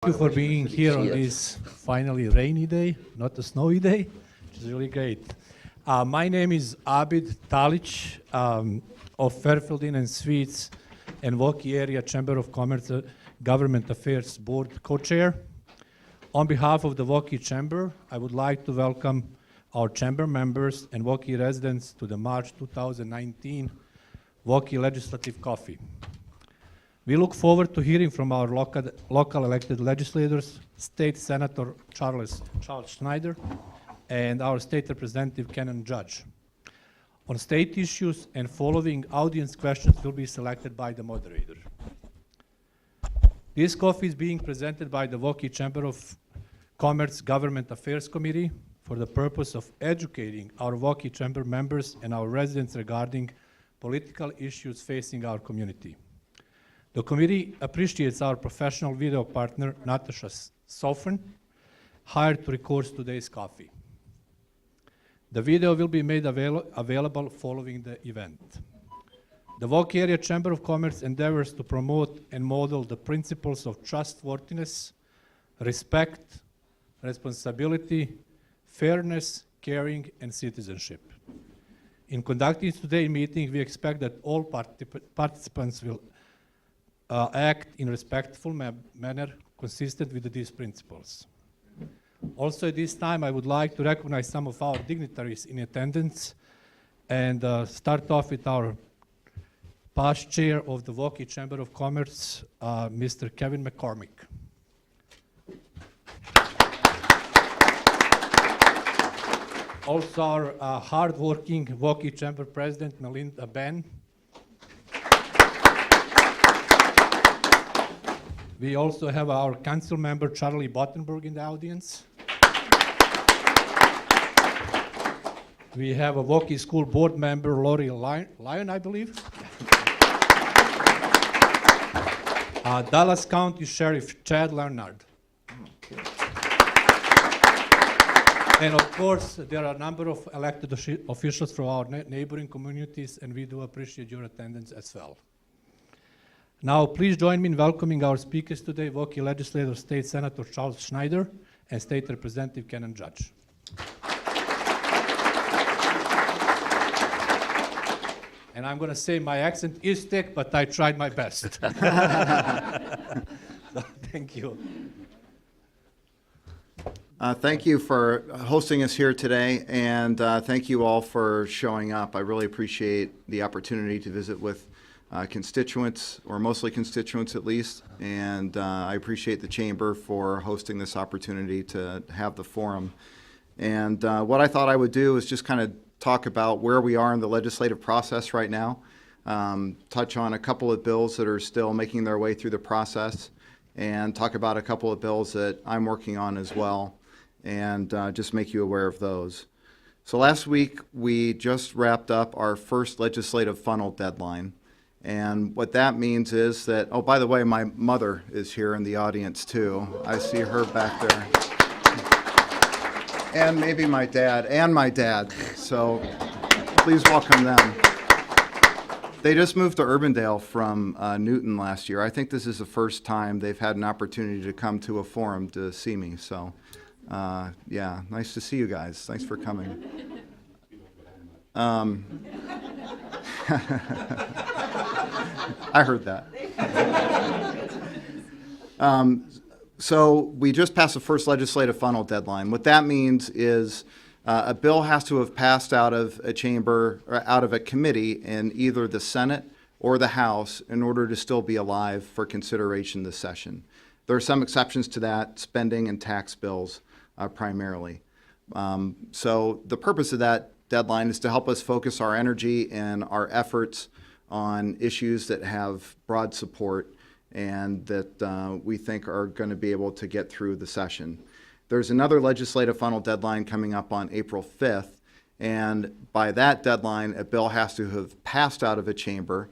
Thank you for being here on this finally rainy day, not a snowy day, which is really great. My name is Abid Talic of Fairfield Inn and Suites and Waukee Area Chamber of Commerce Government Affairs Board co-chair. On behalf of the Waukee Chamber, I would like to welcome our chamber members and Waukee residents to the March 2019 Waukee Legislative Coffee. We look forward to hearing from our local elected legislators, State Senator Charles Schneider, and our State Representative Kenan Judge. On state issues and following audience questions will be selected by the moderator. This coffee is being presented by the Waukee Chamber of Commerce Government Affairs Committee for the purpose of educating our Waukee Chamber members and our residents regarding political issues facing our community. The committee appreciates our professional video partner, Natasha Sofan, hired to record today's coffee. The video will be made available following the event. The Waukee Area Chamber of Commerce endeavors to promote and model the principles of trustworthiness, respect, responsibility, fairness, caring, and citizenship. In conducting today's meeting, we expect that all participants will act in a respectful manner consistent with these principles. Also at this time, I would like to recognize some of our dignitaries in attendance and start off with our past chair of the Waukee Chamber of Commerce, Mr. Kevin McCormick. Also our hard-working Waukee Chamber President, Melinda Ben. We also have our council member, Charlie Bottenberg, in the audience. We have a Waukee School Board member, Lori Lyon, I believe. Dallas County Sheriff Chad Leonard. And of course, there are a number of elected officials from our neighboring communities, and we do appreciate your attendance as well. Now, please join me in welcoming our speakers today, Waukee Legislator State Senator Charles Schneider and State Representative Kenan Judge. And I'm going to say my accent is thick, but I tried my best. So, thank you. Thank you for hosting us here today, and thank you all for showing up. I really appreciate the opportunity to visit with constituents, or mostly constituents at least, and I appreciate the Chamber for hosting this opportunity to have the forum. And what I thought I would do is just kind of talk about where we are in the legislative process right now, touch on a couple of bills that are still making their way through the process, and talk about a couple of bills that I'm working on as well, and just make you aware of those. So last week we just wrapped up our first legislative funnel deadline. And what that means is that, oh, by the way, my mother is here in the audience too. I see her back there. And maybe my dad, so please welcome them. They just moved to Urbandale from Newton last year. I think this is the first time they've had an opportunity to come to a forum to see me. So, yeah, nice to see you guys. Thanks for coming. I heard that. So we just passed the first legislative funnel deadline. What that means is a bill has to have passed out of a chamber or out of a committee in either the Senate or the House in order to still be alive for consideration this session. There are some exceptions to that, spending and tax bills primarily. So the purpose of that deadline is to help us focus our energy and our efforts on issues that have broad support and that we think are going to be able to get through the session. There's another legislative funnel deadline coming up on April 5th, and by that deadline, a bill has to have passed out of a chamber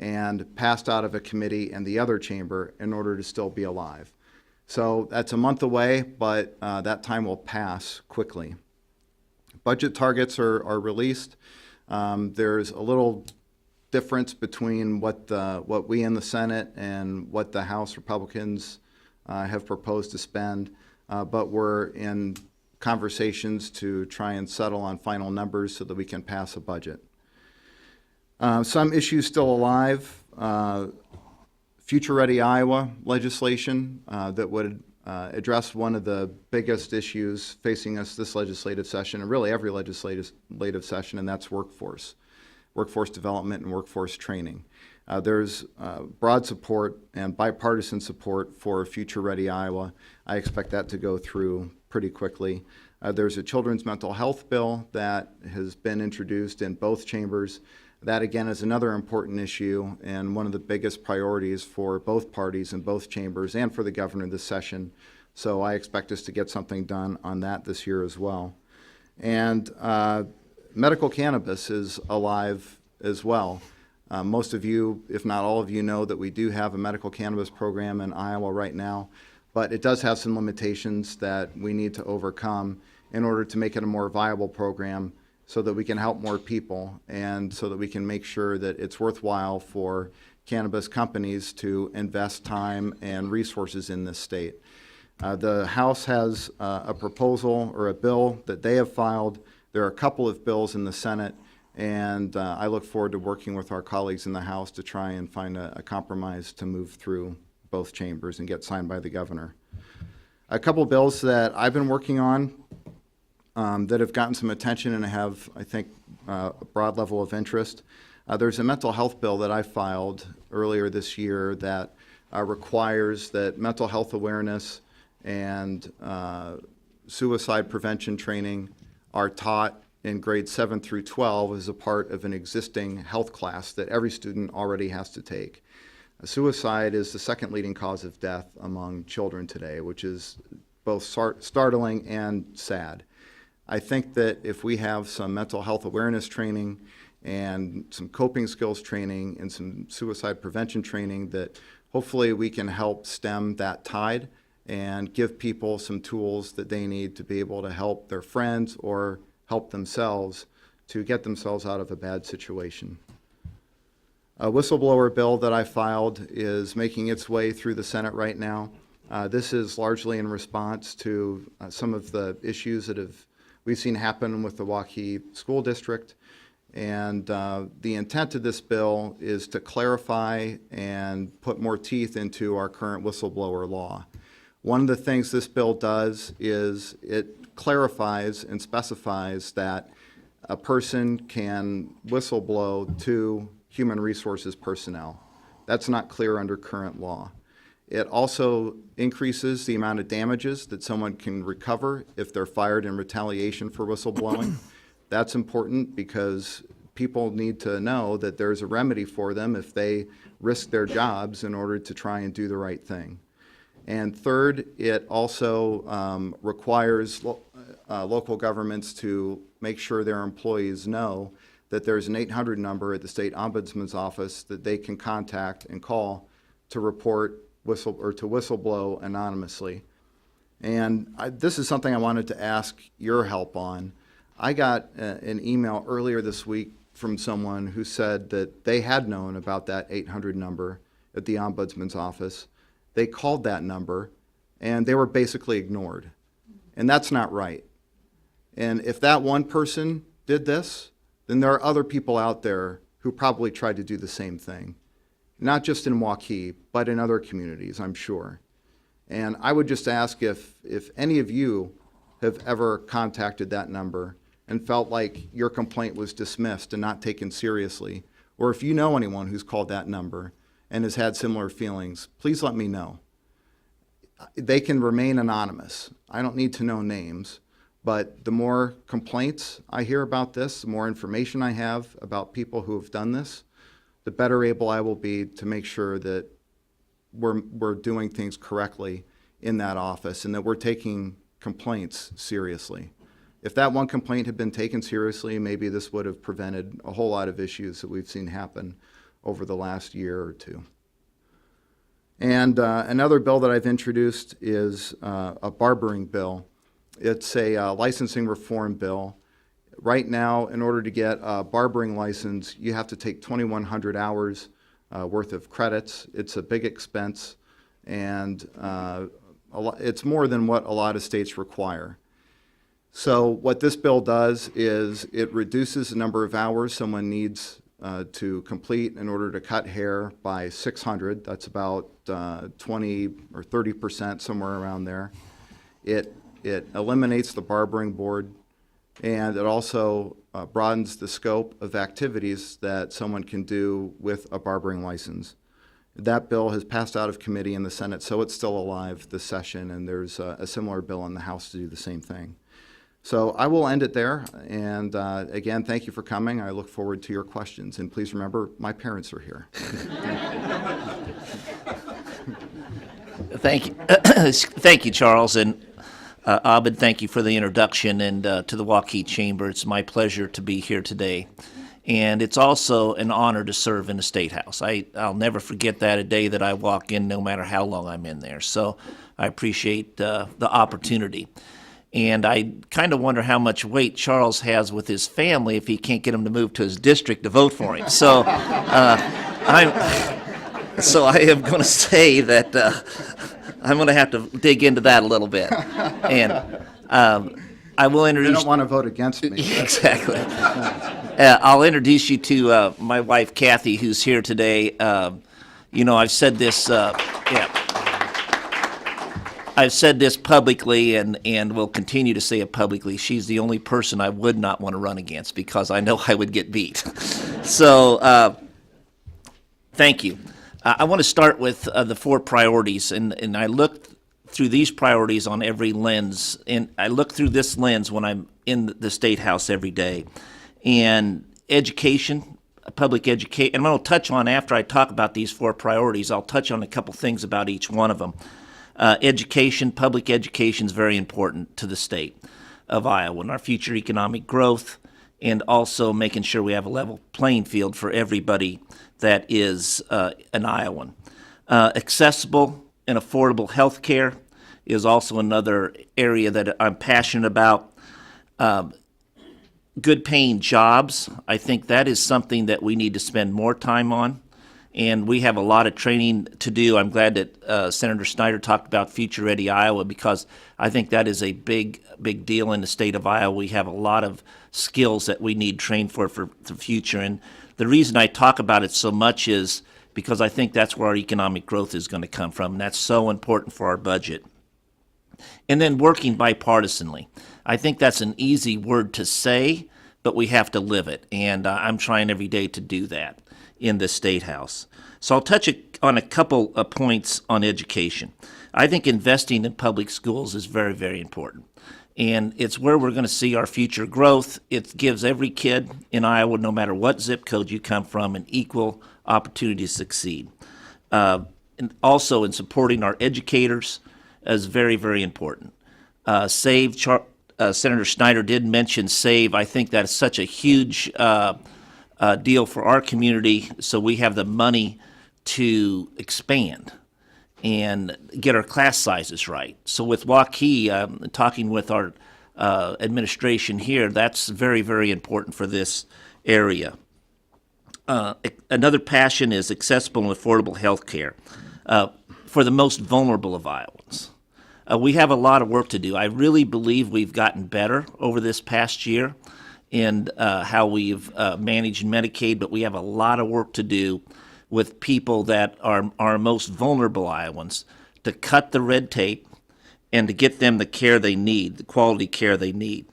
and passed out of a committee and the other chamber in order to still be alive. So that's a month away, but that time will pass quickly. Budget targets are released. There's a little difference between what we in the Senate and what the House Republicans have proposed to spend, but we're in conversations to try and settle on final numbers so that we can pass a budget. Some issues still alive. Future Ready Iowa legislation that would address one of the biggest issues facing us this legislative session, and really every legislative session, and that's workforce development and workforce training. There's broad support and bipartisan support for Future Ready Iowa. I expect that to go through pretty quickly. There's a children's mental health bill that has been introduced in both chambers. That, again, is another important issue and one of the biggest priorities for both parties in both chambers and for the governor this session. So I expect us to get something done on that this year as well. And medical cannabis is alive as well. Most of you, if not all of you, know that we do have a medical cannabis program in Iowa right now, but it does have some limitations that we need to overcome in order to make it a more viable program so that we can help more people and so that we can make sure that it's worthwhile for cannabis companies to invest time and resources in this state. The House has a proposal or a bill that they have filed. There are a couple of bills in the Senate, and I look forward to working with our colleagues in the House to try and find a compromise to move through both chambers and get signed by the governor. A couple bills that I've been working on that have gotten some attention and have, I think, a broad level of interest. There's a mental health bill that I filed earlier this year that requires that mental health awareness and suicide prevention training are taught in grades 7 through 12 as a part of an existing health class that every student already has to take. Suicide is the second leading cause of death among children today, which is both startling and sad. I think that if we have some mental health awareness training and some coping skills training and some suicide prevention training, that hopefully we can help stem that tide and give people some tools that they need to be able to help their friends or help themselves to get themselves out of a bad situation. A whistleblower bill that I filed is making its way through the Senate right now. This is largely in response to some of the issues that we've seen happen with the Waukee School District. And the intent of this bill is to clarify and put more teeth into our current whistleblower law. One of the things this bill does is it clarifies and specifies that a person can whistleblow to human resources personnel. That's not clear under current law. It also increases the amount of damages that someone can recover if they're fired in retaliation for whistleblowing. That's important because people need to know that there's a remedy for them if they risk their jobs in order to try and do the right thing. And third, it also requires local governments to make sure their employees know that there's an 800 number at the state ombudsman's office that they can contact and call to report to whistleblow anonymously. And this is something I wanted to ask your help on. I got an email earlier this week from someone who said that they had known about that 800 number at the ombudsman's office. They called that number and they were basically ignored. And that's not right. And if that one person did this, then there are other people out there who probably tried to do the same thing. Not just in Waukee, but in other communities, I'm sure. And I would just ask if any of you have ever contacted that number and felt like your complaint was dismissed and not taken seriously, or if you know anyone who's called that number and has had similar feelings, please let me know. They can remain anonymous. I don't need to know names, but the more complaints I hear about this, the more information I have about people who have done this, the better able I will be to make sure that we're doing things correctly in that office and that we're taking complaints seriously. If that one complaint had been taken seriously, maybe this would have prevented a whole lot of issues that we've seen happen over the last year or two. And another bill that I've introduced is a barbering bill. It's a licensing reform bill. Right now, in order to get a barbering license, you have to take 2,100 hours worth of credits. It's a big expense, and it's more than what a lot of states require. So what this bill does is it reduces the number of hours someone needs to complete in order to cut hair by 600. That's about 20 or 30%, somewhere around there. It eliminates the barbering board, and it also broadens the scope of activities that someone can do with a barbering license. That bill has passed out of committee in the Senate, so it's still alive this session, and there's a similar bill in the House to do the same thing. So I will end it there, and again, thank you for coming. I look forward to your questions, and please remember, my parents are here. Thank you. Thank you, Charles, and Abid, thank you for the introduction, and to the Waukee Chamber. It's my pleasure to be here today, and it's also an honor to serve in the State House. I'll never forget that a day that I walk in, no matter how long I'm in there, so I appreciate the opportunity. And I kind of wonder how much weight Charles has with his family if he can't get them to move to his district to vote for him. So, I am going to say that I'm going to have to dig into that a little bit. And I will You introduce. don't want to vote against me. Exactly. I'll introduce you to my wife Kathy, who's here today. I've said this. I've said this publicly and will continue to say it publicly. She's the only person I would not want to run against because I know I would get beat. So thank you. I want to start with the 4 priorities, and I looked through these priorities on every lens, and I look through this lens when I'm in the State House every day. And education, public education, and I'm going to touch on, after I talk about these 4 priorities, I'll touch on a couple things about each one of them. Education, public education is very important to the state of Iowa and our future economic growth, and also making sure we have a level playing field for everybody that is an Iowan. Accessible and affordable health care is also another area that I'm passionate about. Good paying jobs, I think that is something that we need to spend more time on. And we have a lot of training to do. I'm glad that Senator Schneider talked about Future Ready Iowa, because I think that is a big deal in the state of Iowa. We have a lot of skills that we need trained for the future. And the reason I talk about it so much is because I think that's where our economic growth is going to come from. And that's so important for our budget. And then working bipartisanly. I think that's an easy word to say, but we have to live it. And I'm trying every day to do that in the State House. So I'll touch on a couple of points on education. I think investing in public schools is very, very important. And it's where we're going to see our future growth. It gives every kid in Iowa, no matter what zip code you come from, an equal opportunity to succeed. And also in supporting our educators is very, very important. Senator Schneider did mention SAVE. I think that is such a huge deal for our community, so we have the money to expand and get our class sizes right. So with Waukee, talking with our administration here, that's very, very important for this area. Another passion is accessible and affordable health care for the most vulnerable of Iowans. We have a lot of work to do. I really believe we've gotten better over this past year in how we've managed Medicaid, but we have a lot of work to do with people that are our most vulnerable Iowans to cut the red tape and to get them the care they need, the quality care they need.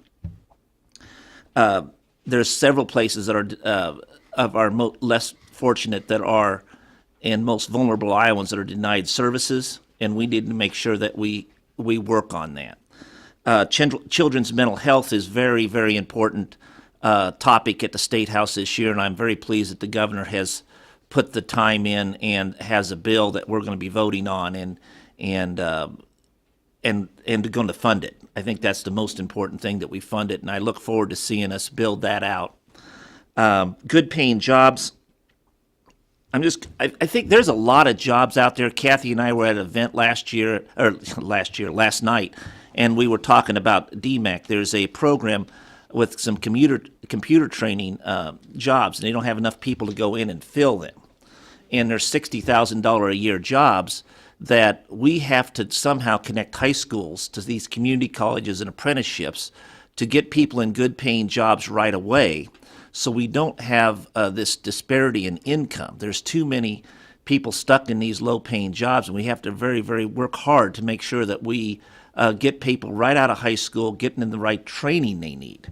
There's several places that are of our less fortunate that are and most vulnerable Iowans that are denied services, and we need to make sure that we work on that. Children's mental health is very, very important topic at the State House this year, and I'm very pleased that the governor has put the time in and has a bill that we're going to be voting on and going to fund it. I think that's the most important thing, that we fund it, and I look forward to seeing us build that out. Good paying jobs. I think there's a lot of jobs out there. Kathy and I were at an event last night, and we were talking about DMAC. There's a program with some computer training jobs, and they don't have enough people to go in and fill them. And there's $60,000 a year jobs, that we have to somehow connect high schools to these community colleges and apprenticeships to get people in good paying jobs right away, so we don't have this disparity in income. There's too many people stuck in these low paying jobs, and we have to very work hard to make sure that we get people right out of high school, getting in the right training they need.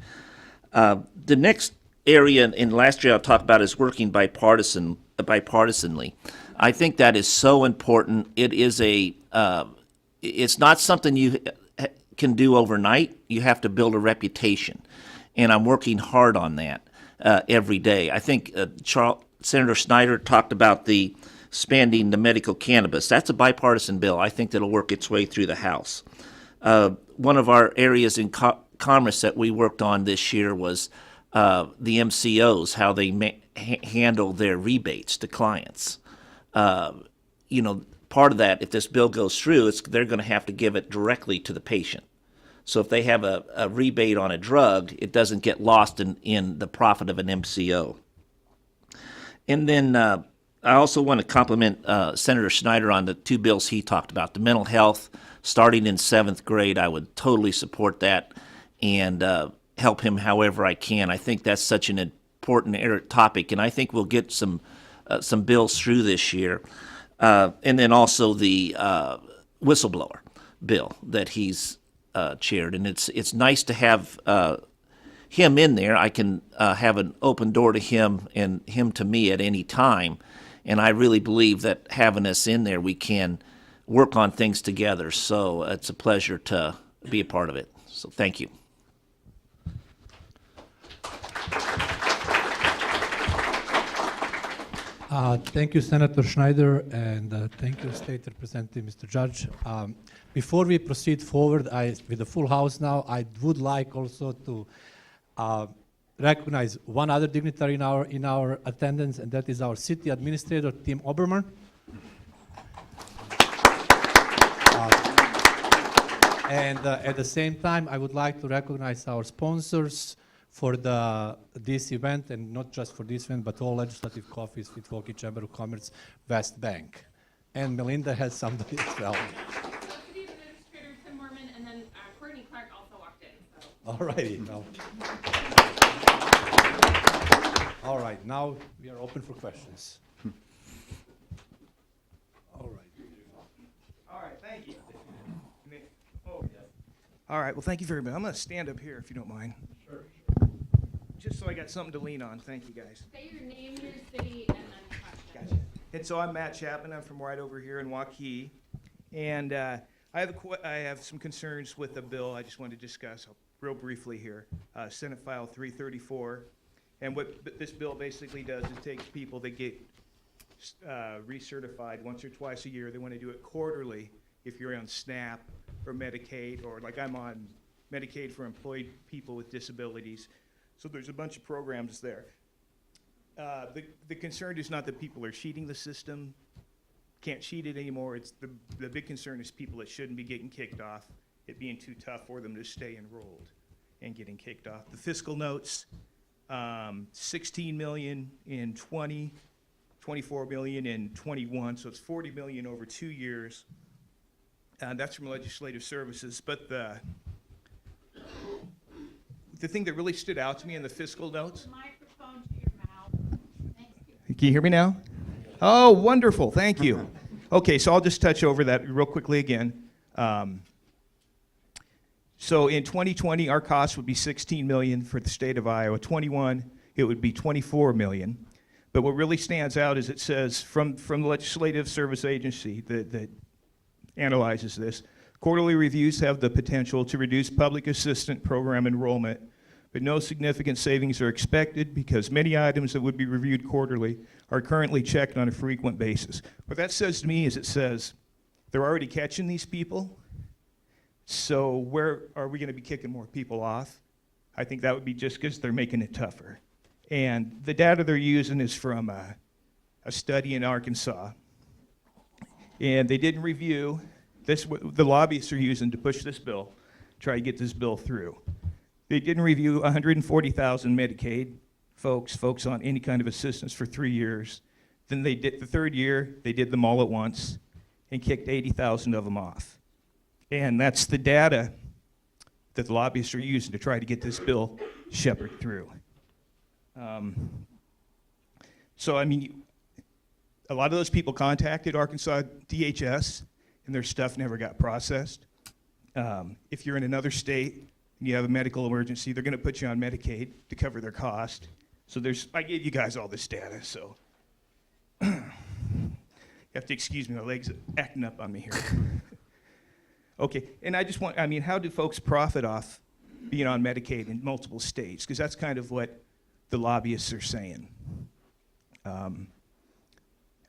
The next area, and last year I'll talk about, is working bipartisanly. I think that is so important. It is it's not something you can do overnight. You have to build a reputation, and I'm working hard on that every day. I think Senator Schneider talked about expanding the medical cannabis. That's a bipartisan bill. I think that'll work its way through the House. One of our areas in commerce that we worked on this year was the MCOs, how they handle their rebates to clients. Part of that, if this bill goes through, they're going to have to give it directly to the patient. So if they have a rebate on a drug, it doesn't get lost in the profit of an MCO. And then I also want to compliment Senator Schneider on the two bills he talked about. The mental health, starting in 7th grade, I would totally support that and help him however I can. I think that's such an important topic, and I think we'll get some bills through this year. And then also the whistleblower bill that he's chaired, and it's nice to have him in there. I can have an open door to him and him to me at any time, and I really believe that having us in there, we can work on things together. So it's a pleasure to be a part of it. So thank you. Thank you, Senator Schneider, and thank you, State Representative Mr. Judge. Before we proceed forward with the full House now, I would like also to recognize one other dignitary in our attendance, and that is our City Administrator, Tim Oberman. And at the same time, I would like to recognize our sponsors for this event, and not just for this event, but all legislative coffees with Waukee Chamber of Commerce, West Bank. And Melinda has somebody as well. City Administrator Tim Mormon, and then Courtney Clark also walked in. So. All righty. All right, now we are open for questions. All right. All right, thank you. Oh, yeah. All right, well, thank you very much. I'm going to stand up here if you don't mind. Sure. Just so I got something to lean on. Thank you, guys. Say your name, your city, and then question. Gotcha. And so I'm Matt Chapman. I'm from right over here in Waukee. And I have some concerns with the bill I just wanted to discuss real briefly here. Senate File 334. And what this bill basically does is takes people that get recertified once or twice a year. They want to do it quarterly if you're on SNAP or Medicaid, or like I'm on Medicaid for employed people with disabilities. So there's a bunch of programs there. The concern is not that people are cheating the system, can't cheat it anymore. It's the big concern is people that shouldn't be getting kicked off, it being too tough for them to stay enrolled and getting kicked off. The fiscal notes, 16 million in 20, 24 million in 21, so it's 40 million over 2 years. That's from Legislative Services, but the thing that really stood out to me in the fiscal notes. Microphone to your mouth. Thank you. Can you hear me now? Oh, wonderful, thank you. Okay, so I'll just touch over that real quickly again. So in 2020, our cost would be 16 million for the state of Iowa. 21, it would be 24 million. But what really stands out is it says from the Legislative Service Agency that analyzes this, quarterly reviews have the potential to reduce public assistant program enrollment, but no significant savings are expected because many items that would be reviewed quarterly are currently checked on a frequent basis. What that says to me is it says they're already catching these people, so where are we going to be kicking more people off? I think that would be just because they're making it tougher. And the data they're using is from a study in Arkansas. And they didn't review this, what the lobbyists are using to push this bill, try to get this bill through. They didn't review 140,000 Medicaid folks on any kind of assistance for 3 years. Then they did the third year, they did them all at once. and kicked 80,000 of them off. And that's the data that the lobbyists are using to try to get this bill shepherded through. So, I mean, a lot of those people contacted Arkansas DHS, and their stuff never got processed. If you're in another state and you have a medical emergency, they're going to put you on Medicaid to cover their cost. So I gave you guys all this data, so you have to excuse me, my legs are acting up on me here. Okay, and I mean, how do folks profit off being on Medicaid in multiple states? Because that's kind of what the lobbyists are saying.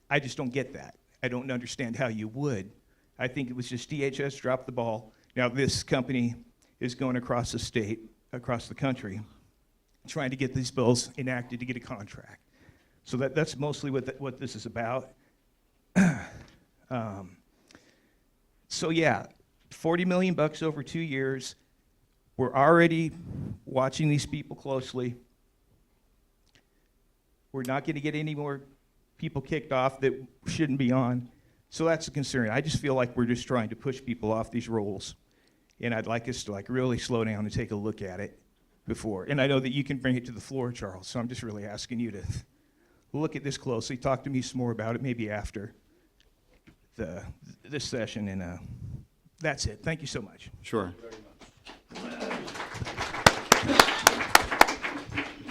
I just don't get that. I don't understand how you would. I think it was just DHS dropped the ball. Now this company is going across the state, across the country, trying to get these bills enacted to get a contract. So that's mostly what this is about. So yeah, $40 million over 2 years. We're already watching these people closely. We're not going to get any more people kicked off that shouldn't be on. So that's a concern. I just feel like we're just trying to push people off these rolls. And I'd like us to really slow down and take a look at it before. And I know that you can bring it to the floor, Charles, so I'm just really asking you to look at this closely, talk to me some more about it, maybe after this session, and that's it. Thank you so much. Sure.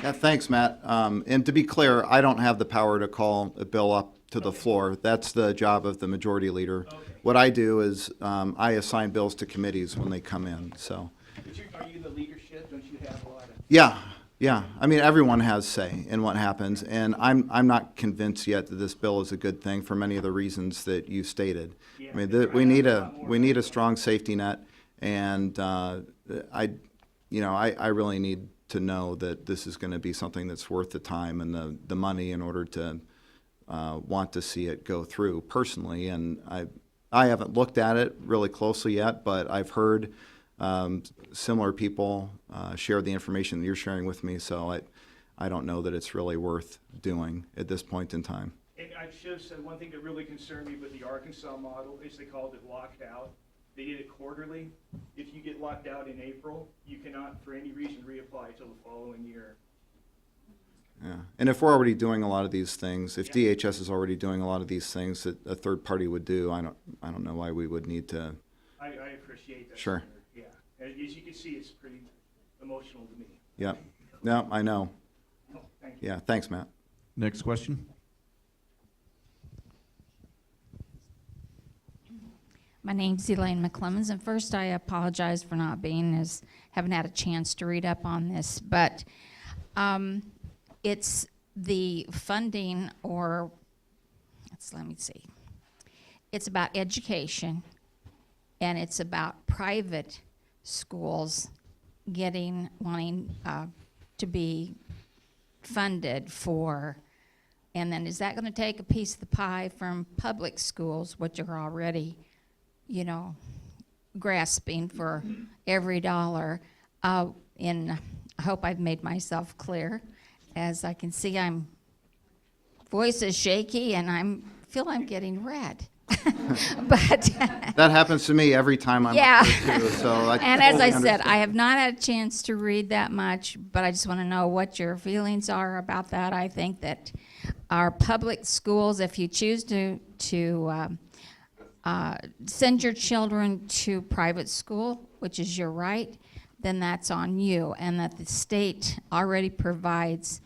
Yeah, thanks, Matt. And to be clear, I don't have the power to call a bill up to the floor. That's the job of the majority leader. Okay. What I do is I assign bills to committees when they come in. So. But are you in the leadership? Don't you have a lot of... Yeah. I mean, everyone has say in what happens, and I'm not convinced yet that this bill is a good thing for many of the reasons that you stated. Yeah, I mean, we need a strong safety net, and I really need to know that this is going to be something that's worth the time and the money in order to want to see it go through personally. And I haven't looked at it really closely yet, but I've heard similar people share the information that you're sharing with me, so I don't know that it's really worth doing at this point in time. And I should have said one thing that really concerned me with the Arkansas model is they called it locked out. They did it quarterly. If you get locked out in April, you cannot, for any reason, reapply till the following year. Yeah, and if we're already doing a lot of these things, if DHS is already doing a lot of these things that a third party would do, I don't know why we would need to. I appreciate that. Sure. Senator. Yeah, and as you can see, it's pretty emotional to me. Yeah, no, I know. Oh, thank you. Yeah, thanks, Matt. Next question. My name's Elaine McClemens, and first I apologize for not being haven't had a chance to read up on this, but it's the funding, or let me see. It's about education, and it's about private schools wanting to be funded for, and then is that going to take a piece of the pie from public schools, which are already grasping for every dollar? And I hope I've made myself clear. As I can see, voice is shaky, and feel I'm getting red. But That happens to me every time I'm yeah. up there too, so And as I totally said, understand. I have not had a chance to read that much, but I just want to know what your feelings are about that. I think that our public schools, if you choose to send your children to private school, which is your right, then that's on you, and that the state already provides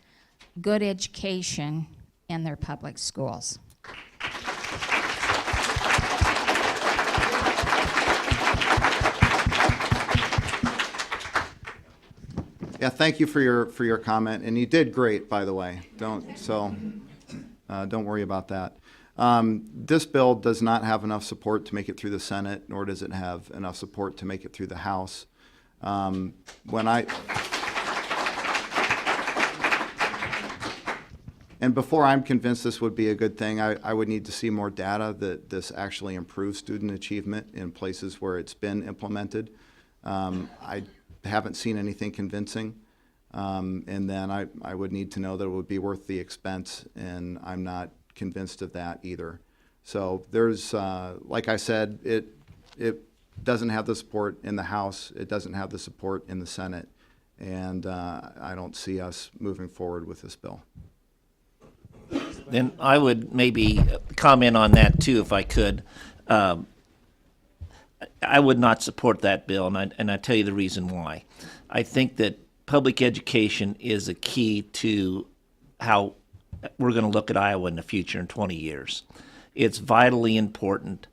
good education in their public schools. Yeah, thank you for your comment, and you did great, by the way. Don't worry about that. This bill does not have enough support to make it through the Senate, nor does it have enough support to make it through the House. And before I'm convinced this would be a good thing, I would need to see more data that this actually improves student achievement in places where it's been implemented. I haven't seen anything convincing. And then I would need to know that it would be worth the expense, and I'm not convinced of that either. So there's, like I said, it doesn't have the support in the House. It doesn't have the support in the Senate. And I don't see us moving forward with this bill. Then I would maybe comment on that too, if I could. I would not support that bill, and I tell you the reason why. I think that public education is a key to how we're going to look at Iowa in the future in 20 years. It's vitally important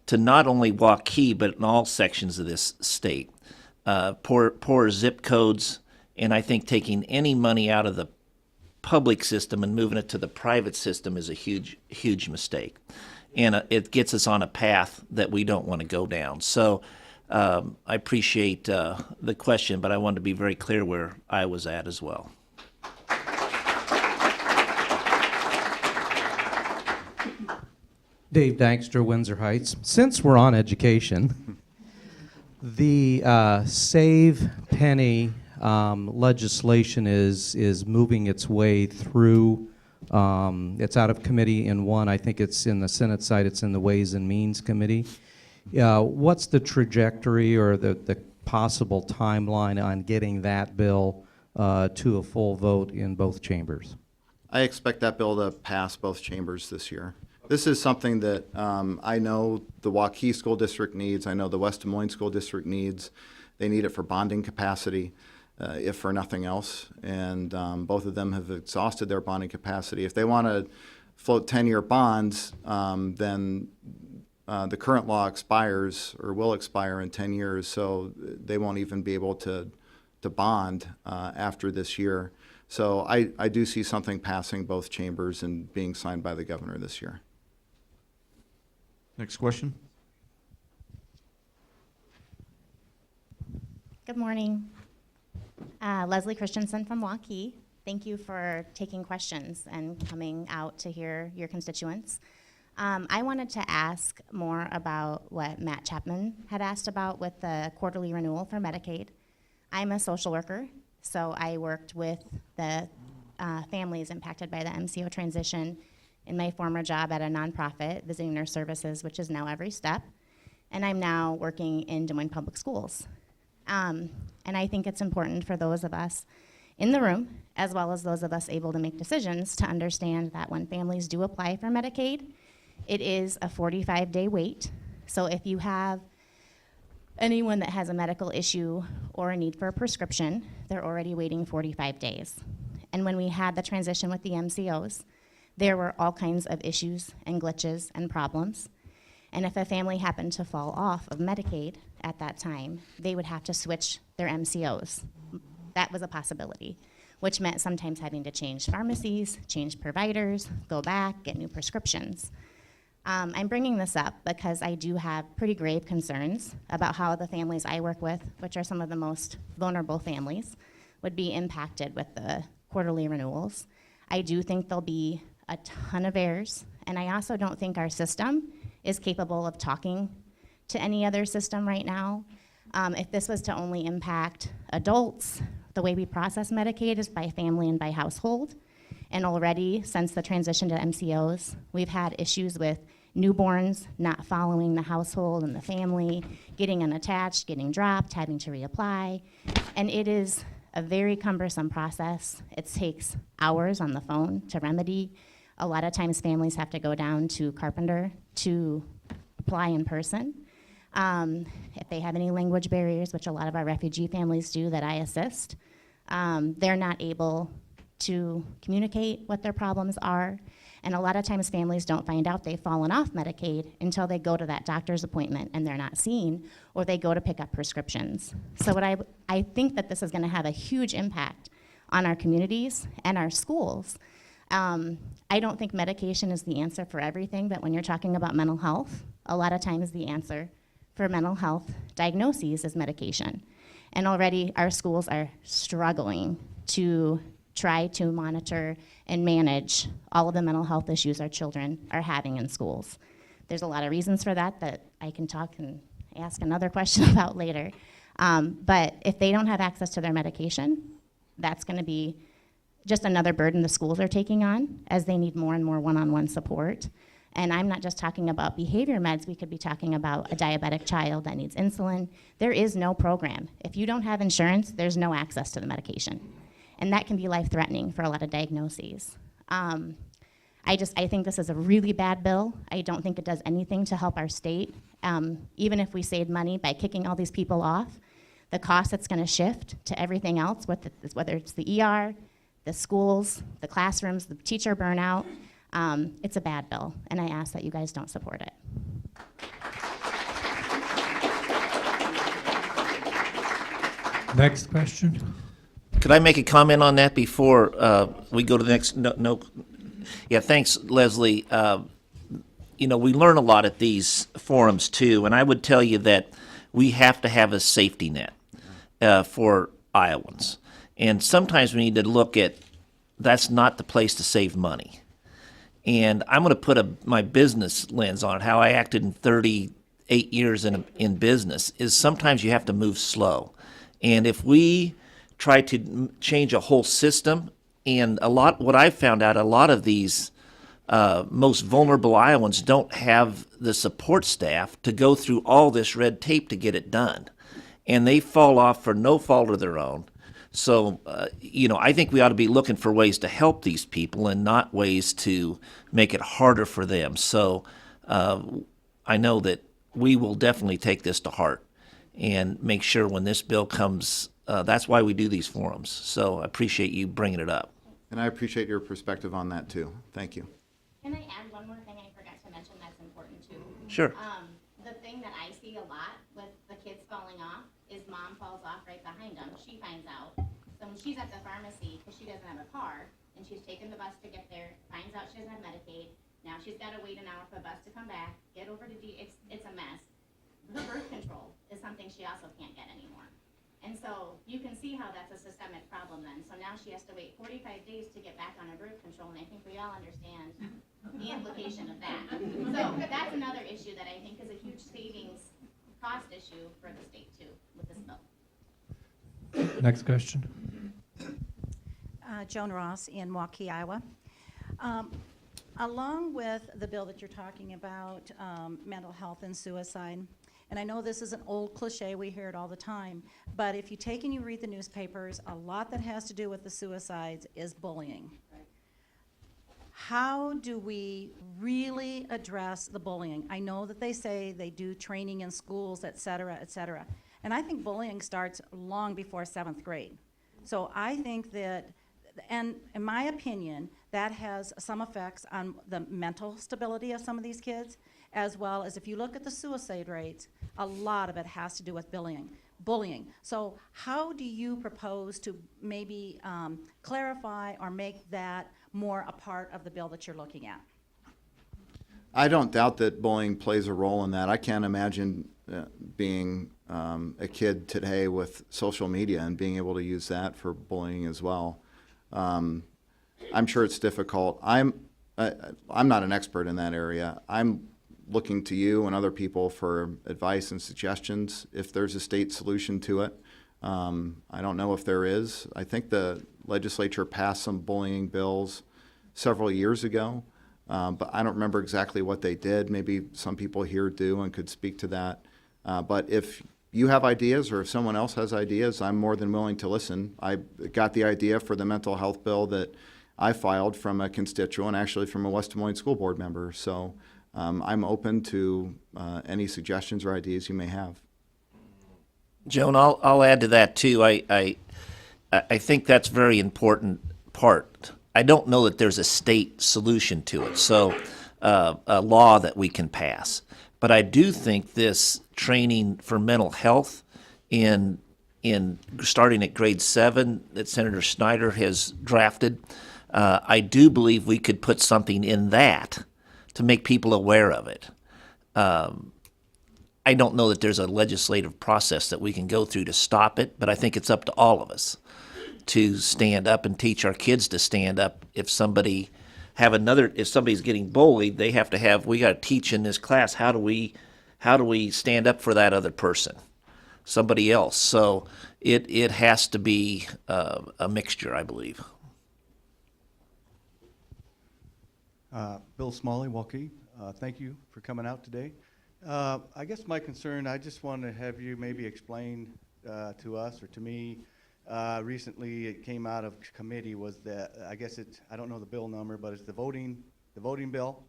to not only Waukee, but in all sections of this state. Poor zip codes, and I think taking any money out of the public system and moving it to the private system is a huge mistake. And it gets us on a path that we don't want to go down. So I appreciate the question, but I wanted to be very clear where I was at as well. Dave Dykstra, Windsor Heights. Since we're on education, the Save Penny legislation is moving its way through. It's out of committee in one. I think it's in the Senate side. It's in the Ways and Means Committee. What's the trajectory or the possible timeline on getting that bill to a full vote in both chambers? I expect that bill to pass both chambers this year. This is something that I know the Waukee School District needs. I know the West Des Moines School District needs. They need it for bonding capacity, if for nothing else. And both of them have exhausted their bonding capacity. If they want to float 10-year bonds, then the current law expires or will expire in 10 years, so they won't even be able to bond after this year. So I do see something passing both chambers and being signed by the governor this year. Next question. Good morning. Leslie Christensen from Waukee. Thank you for taking questions and coming out to hear your constituents. I wanted to ask more about what Matt Chapman had asked about with the quarterly renewal for Medicaid. I'm a social worker, so I worked with the families impacted by the MCO transition in my former job at a nonprofit, Visiting Nurse Services, which is now Every Step, and I'm now working in Des Moines Public Schools. And I think it's important for those of us in the room, as well as those of us able to make decisions, to understand that when families do apply for Medicaid, it is a 45-day wait. So if you have anyone that has a medical issue or a need for a prescription, they're already waiting 45 days. And when we had the transition with the MCOs, there were all kinds of issues and glitches and problems. And if a family happened to fall off of Medicaid at that time, they would have to switch their MCOs. That was a possibility, which meant sometimes having to change pharmacies, change providers, go back, get new prescriptions. I'm bringing this up because I do have pretty grave concerns about how the families I work with, which are some of the most vulnerable families, would be impacted with the quarterly renewals. I do think there'll be a ton of errors, and I also don't think our system is capable of talking to any other system right now. If this was to only impact adults, the way we process Medicaid is by family and by household. And already, since the transition to MCOs, we've had issues with newborns not following the household and the family, getting unattached, getting dropped, having to reapply. And it is a very cumbersome process. It takes hours on the phone to remedy. A lot of times families have to go down to Carpenter to apply in person. If they have any language barriers, which a lot of our refugee families do that I assist, they're not able to communicate what their problems are. And a lot of times families don't find out they've fallen off Medicaid until they go to that doctor's appointment and they're not seen, or they go to pick up prescriptions. So I think that this is gonna have a huge impact on our communities and our schools. I don't think medication is the answer for everything, but when you're talking about mental health, a lot of times the answer for mental health diagnoses is medication. And already our schools are struggling to try to monitor and manage all of the mental health issues our children are having in schools. There's a lot of reasons for that I can talk and ask another question about later. But if they don't have access to their medication, that's gonna be just another burden the schools are taking on as they need more and more one-on-one support. And I'm not just talking about behavior meds. We could be talking about a diabetic child that needs insulin. There is no program. If you don't have insurance, there's no access to the medication. And that can be life-threatening for a lot of diagnoses. I think this is a really bad bill. I don't think it does anything to help our state. Even if we save money by kicking all these people off, the cost that's going to shift to everything else, whether it's the ER, the schools, the classrooms, the teacher burnout, it's a bad bill, and I ask that you guys don't support it. Next question. Could I make a comment on that before we go to the next? No. Yeah, thanks, Leslie. We learn a lot at these forums too, and I would tell you that we have to have a safety net for Iowans. And sometimes we need to look at that's not the place to save money. And I'm going to put my business lens on it. How I acted in 38 years in business is sometimes you have to move slow. And if we try to change a whole system, and what I've found out, a lot of these most vulnerable Iowans don't have the support staff to go through all this red tape to get it done. And they fall off for no fault of their own. So, I think we ought to be looking for ways to help these people and not ways to make it harder for them. So I know that we will definitely take this to heart and make sure when this bill comes, that's why we do these forums. So I appreciate you bringing it up. And I appreciate your perspective on that too. Thank you. Can I add one more thing I forgot to mention that's important too? Sure. The thing that I see a lot with the kids falling off is mom falls off right behind them. She finds out. So when she's at the pharmacy, because she doesn't have a car, and she's taken the bus to get there, finds out she doesn't have Medicaid. Now she's got to wait an hour for the bus to come back, get over to it's a mess. The birth control is something she also can't get anymore. And so you can see how that's a systemic problem then. So now she has to wait 45 days to get back on her birth control, and I think we all understand the implication of that. So that's another issue that I think is a huge savings cost issue for the state too with this bill. Next question. Joan Ross in Waukee, Iowa. Along with the bill that you're talking about, mental health and suicide, and I know this is an old cliche, we hear it all the time, but if you take and you read the newspapers, a lot that has to do with the suicides is bullying. How do we really address the bullying? I know that they say they do training in schools, et cetera, and I think bullying starts long before 7th grade. So I think that, and in my opinion, that has some effects on the mental stability of some of these kids, as well as if you look at the suicide rates, a lot of it has to do with bullying. So how do you propose to maybe clarify or make that more a part of the bill that you're looking at? I don't doubt that bullying plays a role in that. I can't imagine being a kid today with social media and being able to use that for bullying as well. I'm sure it's difficult. I'm not an expert in that area. I'm looking to you and other people for advice and suggestions if there's a state solution to it. I don't know if there is. I think the legislature passed some bullying bills several years ago, but I don't remember exactly what they did. Maybe some people here do and could speak to that. But if you have ideas or if someone else has ideas, I'm more than willing to listen. I got the idea for the mental health bill that I filed from a constituent, actually from a West Des Moines school board member. So I'm open to any suggestions or ideas you may have. Joan, I'll add to that too. I think that's a very important part. I don't know that there's a state solution to it, so a law that we can pass. But I do think this training for mental health in starting at grade 7 that Senator Schneider has drafted, I do believe we could put something in that to make people aware of it. I don't know that there's a legislative process that we can go through to stop it, but I think it's up to all of us to stand up and teach our kids to stand up. If somebody's getting bullied, we got to teach in this class how do we stand up for that other person, somebody else. So it has to be a mixture, I believe. Bill Smalley, Waukee. Thank you for coming out today. I guess my concern, I just want to have you maybe explain to us or to me, recently it came out of committee was that, I guess it's, I don't know the bill number, but it's the voting bill,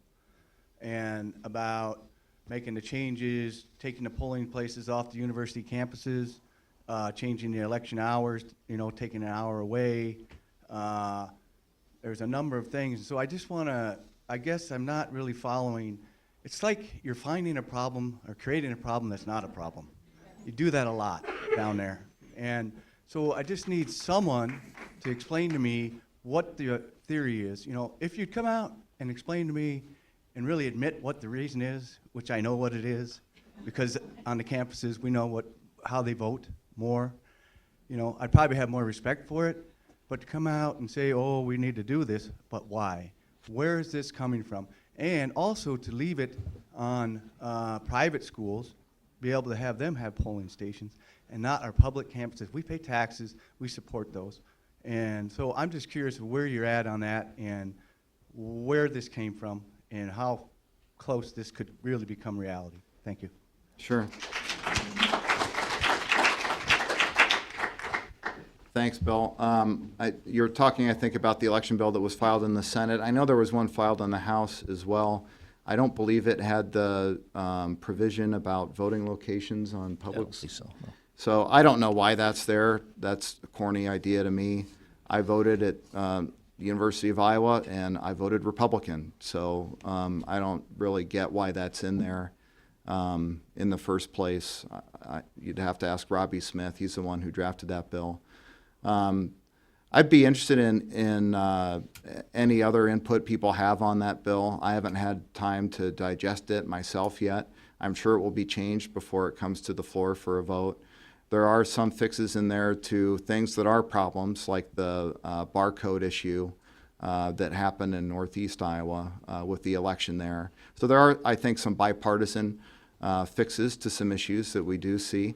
and about making the changes, taking the polling places off the university campuses, changing the election hours, you know, taking an hour away. There's a number of things. So I just want to, I guess I'm not really following. It's like you're finding a problem or creating a problem that's not a problem. You do that a lot down there. And so I just need someone to explain to me what the theory is. You know, if you'd come out and explain to me and really admit what the reason is, which I know what it is, because on the campuses we know how they vote more. You know, I'd probably have more respect for it. But to come out and say, oh, we need to do this, but why? Where is this coming from? And also to leave it on private schools, be able to have them have polling stations, and not our public campuses. We pay taxes, we support those. And so I'm just curious where you're at on that and where this came from and how close this could really become reality. Thank you. Sure. Thanks, Bill. You're talking, I think, about the election bill that was filed in the Senate. I know there was one filed in the House as well. I don't believe it had the provision about voting locations on public. I don't think so, no. So I don't know why that's there. That's a corny idea to me. I voted at the University of Iowa, and I voted Republican. So I don't really get why that's in there in the first place. You'd have to ask Robbie Smith. He's the one who drafted that bill. I'd be interested in any other input people have on that bill. I haven't had time to digest it myself yet. I'm sure it will be changed before it comes to the floor for a vote. There are some fixes in there to things that are problems, like the barcode issue that happened in Northeast Iowa with the election there. So there are, I think, some bipartisan fixes to some issues that we do see.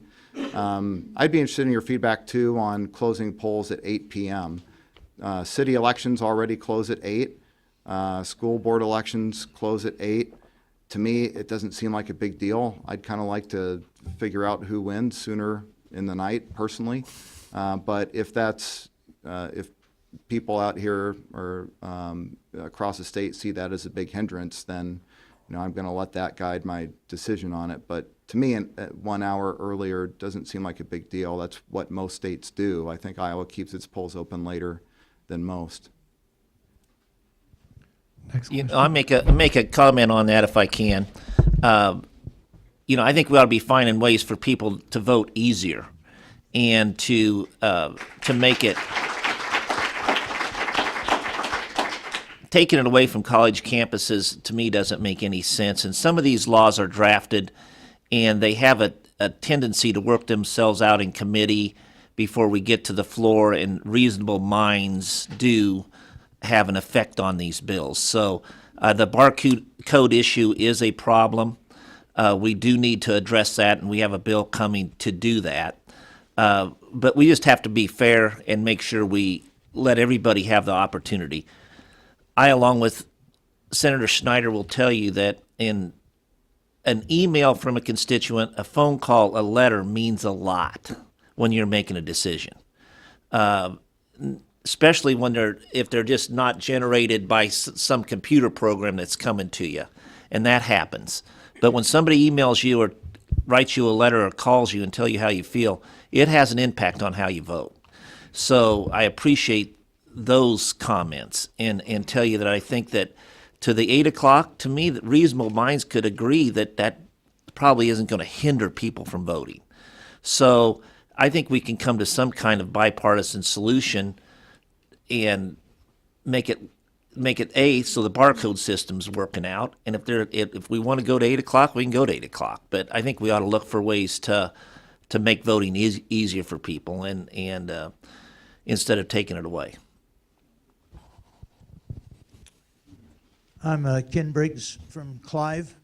I'd be interested in your feedback, too, on closing polls at 8 p.m. City elections already close at 8. School board elections close at 8. To me, it doesn't seem like a big deal. I'd kind of like to figure out who wins sooner in the night, personally. But if that's, if people out here or across the state see that as a big hindrance, then I'm going to let that guide my decision on it. But to me, 1 hour earlier doesn't seem like a big deal. That's what most states do. I think Iowa keeps its polls open later than most. Next question. I'll make a comment on that if I can. I think we ought to be finding ways for people to vote easier, and to make it. Taking it away from college campuses, to me, doesn't make any sense. And some of these laws are drafted, and they have a tendency to work themselves out in committee before we get to the floor, and reasonable minds do have an effect on these bills. So the barcode issue is a problem. We do need to address that, and we have a bill coming to do that. But we just have to be fair and make sure we let everybody have the opportunity. I, along with Senator Schneider, will tell you that in an email from a constituent, a phone call, a letter means a lot when you're making a decision, especially when if they're just not generated by some computer program that's coming to you, and that happens. But when somebody emails you or writes you a letter or calls you and tell you how you feel, it has an impact on how you vote. So I appreciate those comments and tell you that I think that to the 8 o'clock, to me, that reasonable minds could agree that probably isn't going to hinder people from voting. So I think we can come to some kind of bipartisan solution and make it so the barcode system's working out. And if we want to go to 8 o'clock, we can go to 8 o'clock. But I think we ought to look for ways to make voting easier for people and instead of taking it away. I'm Ken Briggs from Clive,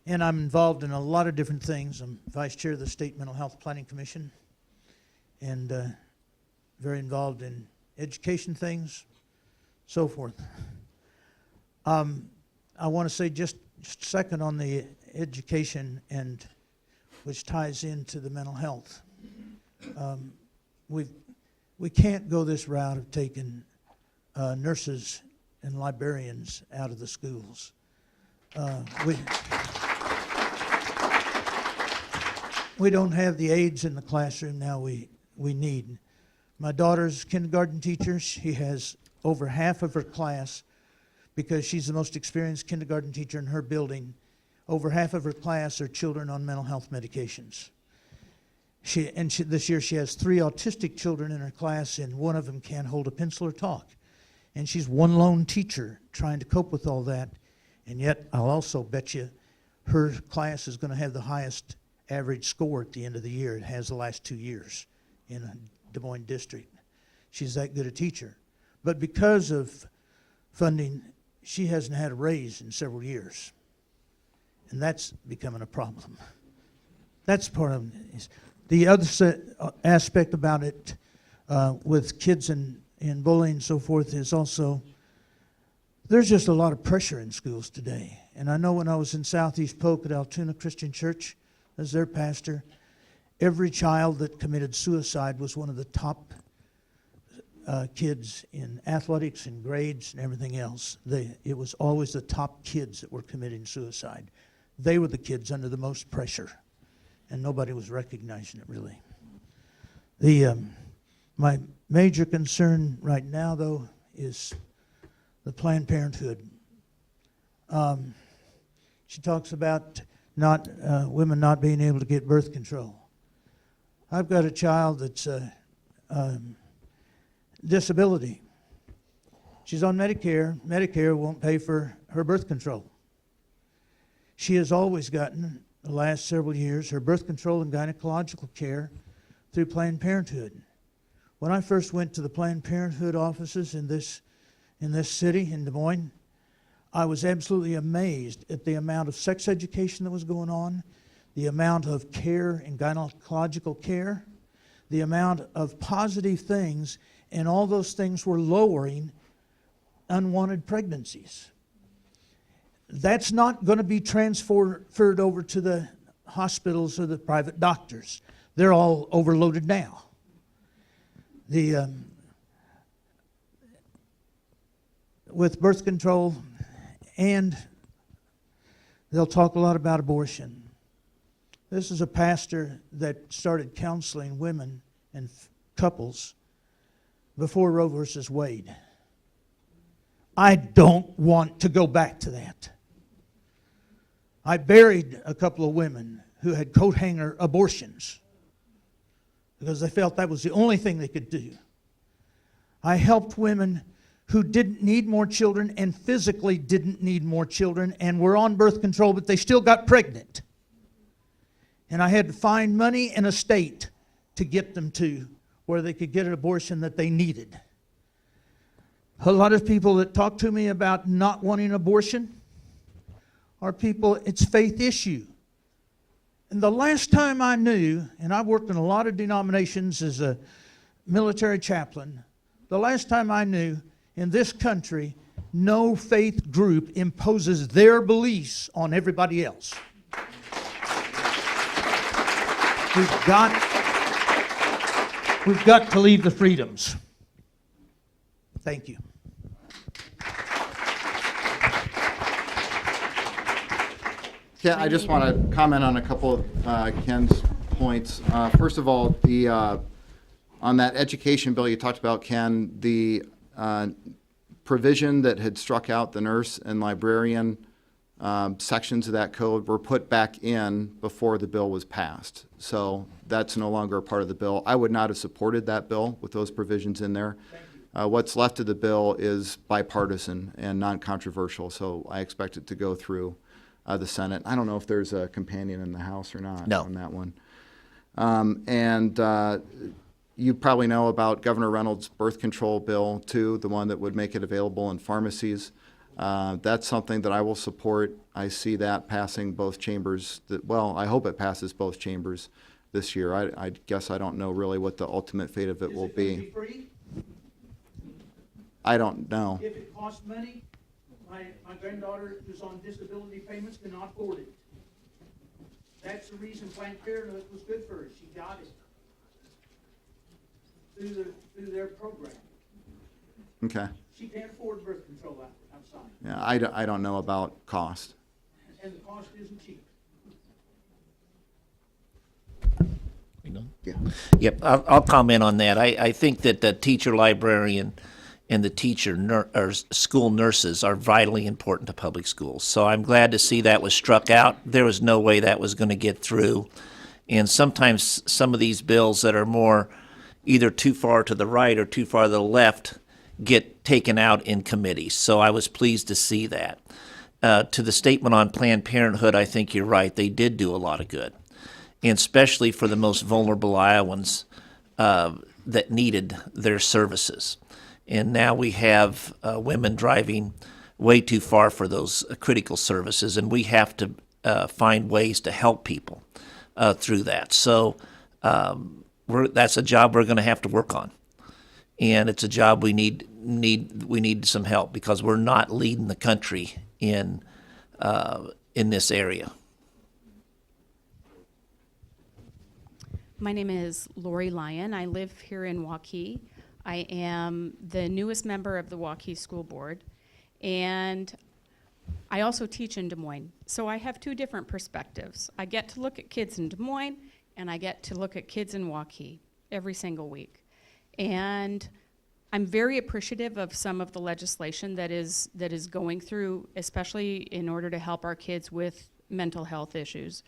and I'm involved in a lot of different things. I'm vice chair of the State Mental Health Planning Commission, and very involved in education things, so forth. I want to say just a second on the education, and which ties into the mental health. We can't go this route of taking nurses and librarians out of the schools. We don't have the aides in the classroom now we need. My daughter's kindergarten teacher, she has over half of her class, because she's the most experienced kindergarten teacher in her building, over half of her class are children on mental health medications. This year she has 3 autistic children in her class, and one of them can't hold a pencil or talk. And she's one lone teacher trying to cope with all that. And yet, I'll also bet you her class is going to have the highest average score at the end of the year. It has the last 2 years in a Des Moines district. She's that good a teacher. But because of funding, she hasn't had a raise in several years. And that's becoming a problem. That's part of it. The other aspect about it with kids and bullying and so forth is also, there's just a lot of pressure in schools today. And I know when I was in Southeast Polk at Altoona Christian Church, as their pastor, every child that committed suicide was one of the top kids in athletics and grades and everything else. It was always the top kids that were committing suicide. They were the kids under the most pressure, and nobody was recognizing it really. My major concern right now, though, is the Planned Parenthood. She talks about women not being able to get birth control. I've got a child that's disability. She's on Medicare. Medicare won't pay for her birth control. She has always gotten, the last several years, her birth control and gynecological care through Planned Parenthood. When I first went to the Planned Parenthood offices in this city, in Des Moines, I was absolutely amazed at the amount of sex education that was going on, the amount of care and gynecological care, the amount of positive things, and all those things were lowering unwanted pregnancies. That's not going to be transferred over to the hospitals or the private doctors. They're all overloaded now. With birth control, and they'll talk a lot about abortion. This is a pastor that started counseling women and couples before Roe versus Wade. I don't want to go back to that. I buried a couple of women who had coat hanger abortions because they felt that was the only thing they could do. I helped women who didn't need more children and physically didn't need more children and were on birth control, but they still got pregnant. And I had to find money and a state to get them to where they could get an abortion that they needed. A lot of people that talk to me about not wanting abortion are people, it's faith issue. And the last time I knew, and I've worked in a lot of denominations as a military chaplain, the last time I knew in this country, no faith group imposes their beliefs on everybody else. We've got to leave the freedoms. Thank you. Yeah, I just want to comment on a couple of Ken's points. First of all, on that education bill you talked about, Ken, the provision that had struck out the nurse and librarian sections of that code were put back in before the bill was passed. So that's no longer a part of the bill. I would not have supported that bill with those provisions in there. What's left of the bill is bipartisan and non-controversial, so I expect it to go through the Senate. I don't know if there's a companion in the House or not on that one. You probably know about Governor Reynolds' birth control bill, too, the one that would make it available in pharmacies. That's something that I will support. I see that passing both chambers. I hope it passes both chambers this year. I guess I don't know really what the ultimate fate of it will be. Free? I don't know. If it costs money? My granddaughter who's on disability payments cannot afford it. That's the reason Planned Parenthood was good for her. She got it through their program. Okay. She can't afford birth control outside, Yeah, I don't know about cost. and the cost isn't cheap. Yeah. Yep, I'll comment on that. I think that the teacher librarian and the teacher or school nurses are vitally important to public schools. So I'm glad to see that was struck out. There was no way that was going to get through. And sometimes some of these bills that are more either too far to the right or too far to the left get taken out in committees. So I was pleased to see that. To the statement on Planned Parenthood, I think you're right. They did do a lot of good, and especially for the most vulnerable Iowans that needed their services. And now we have women driving way too far for those critical services, and we have to find ways to help people through that. So that's a job we're going to have to work on, and it's a job we need some help because we're not leading the country in this area. My name is Lori Lyon. I live here in Waukee. I am the newest member of the Waukee School Board, and I also teach in Des Moines. So I have two different perspectives. I get to look at kids in Des Moines, and I get to look at kids in Waukee every single week. And I'm very appreciative of some of the legislation that is going through, especially in order to help our kids with mental health issues.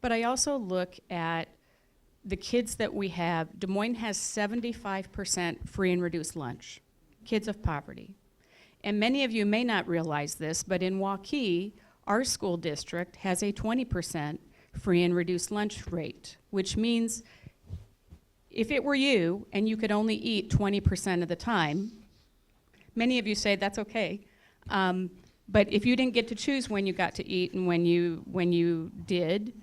But I also look at the kids that we have. Des Moines has 75% free and reduced lunch, kids of poverty. And many of you may not realize this, but in Waukee, our school district has a 20% free and reduced lunch rate, which means if it were you and you could only eat 20% of the time, many of you say that's okay. But if you didn't get to choose when you got to eat and when you did,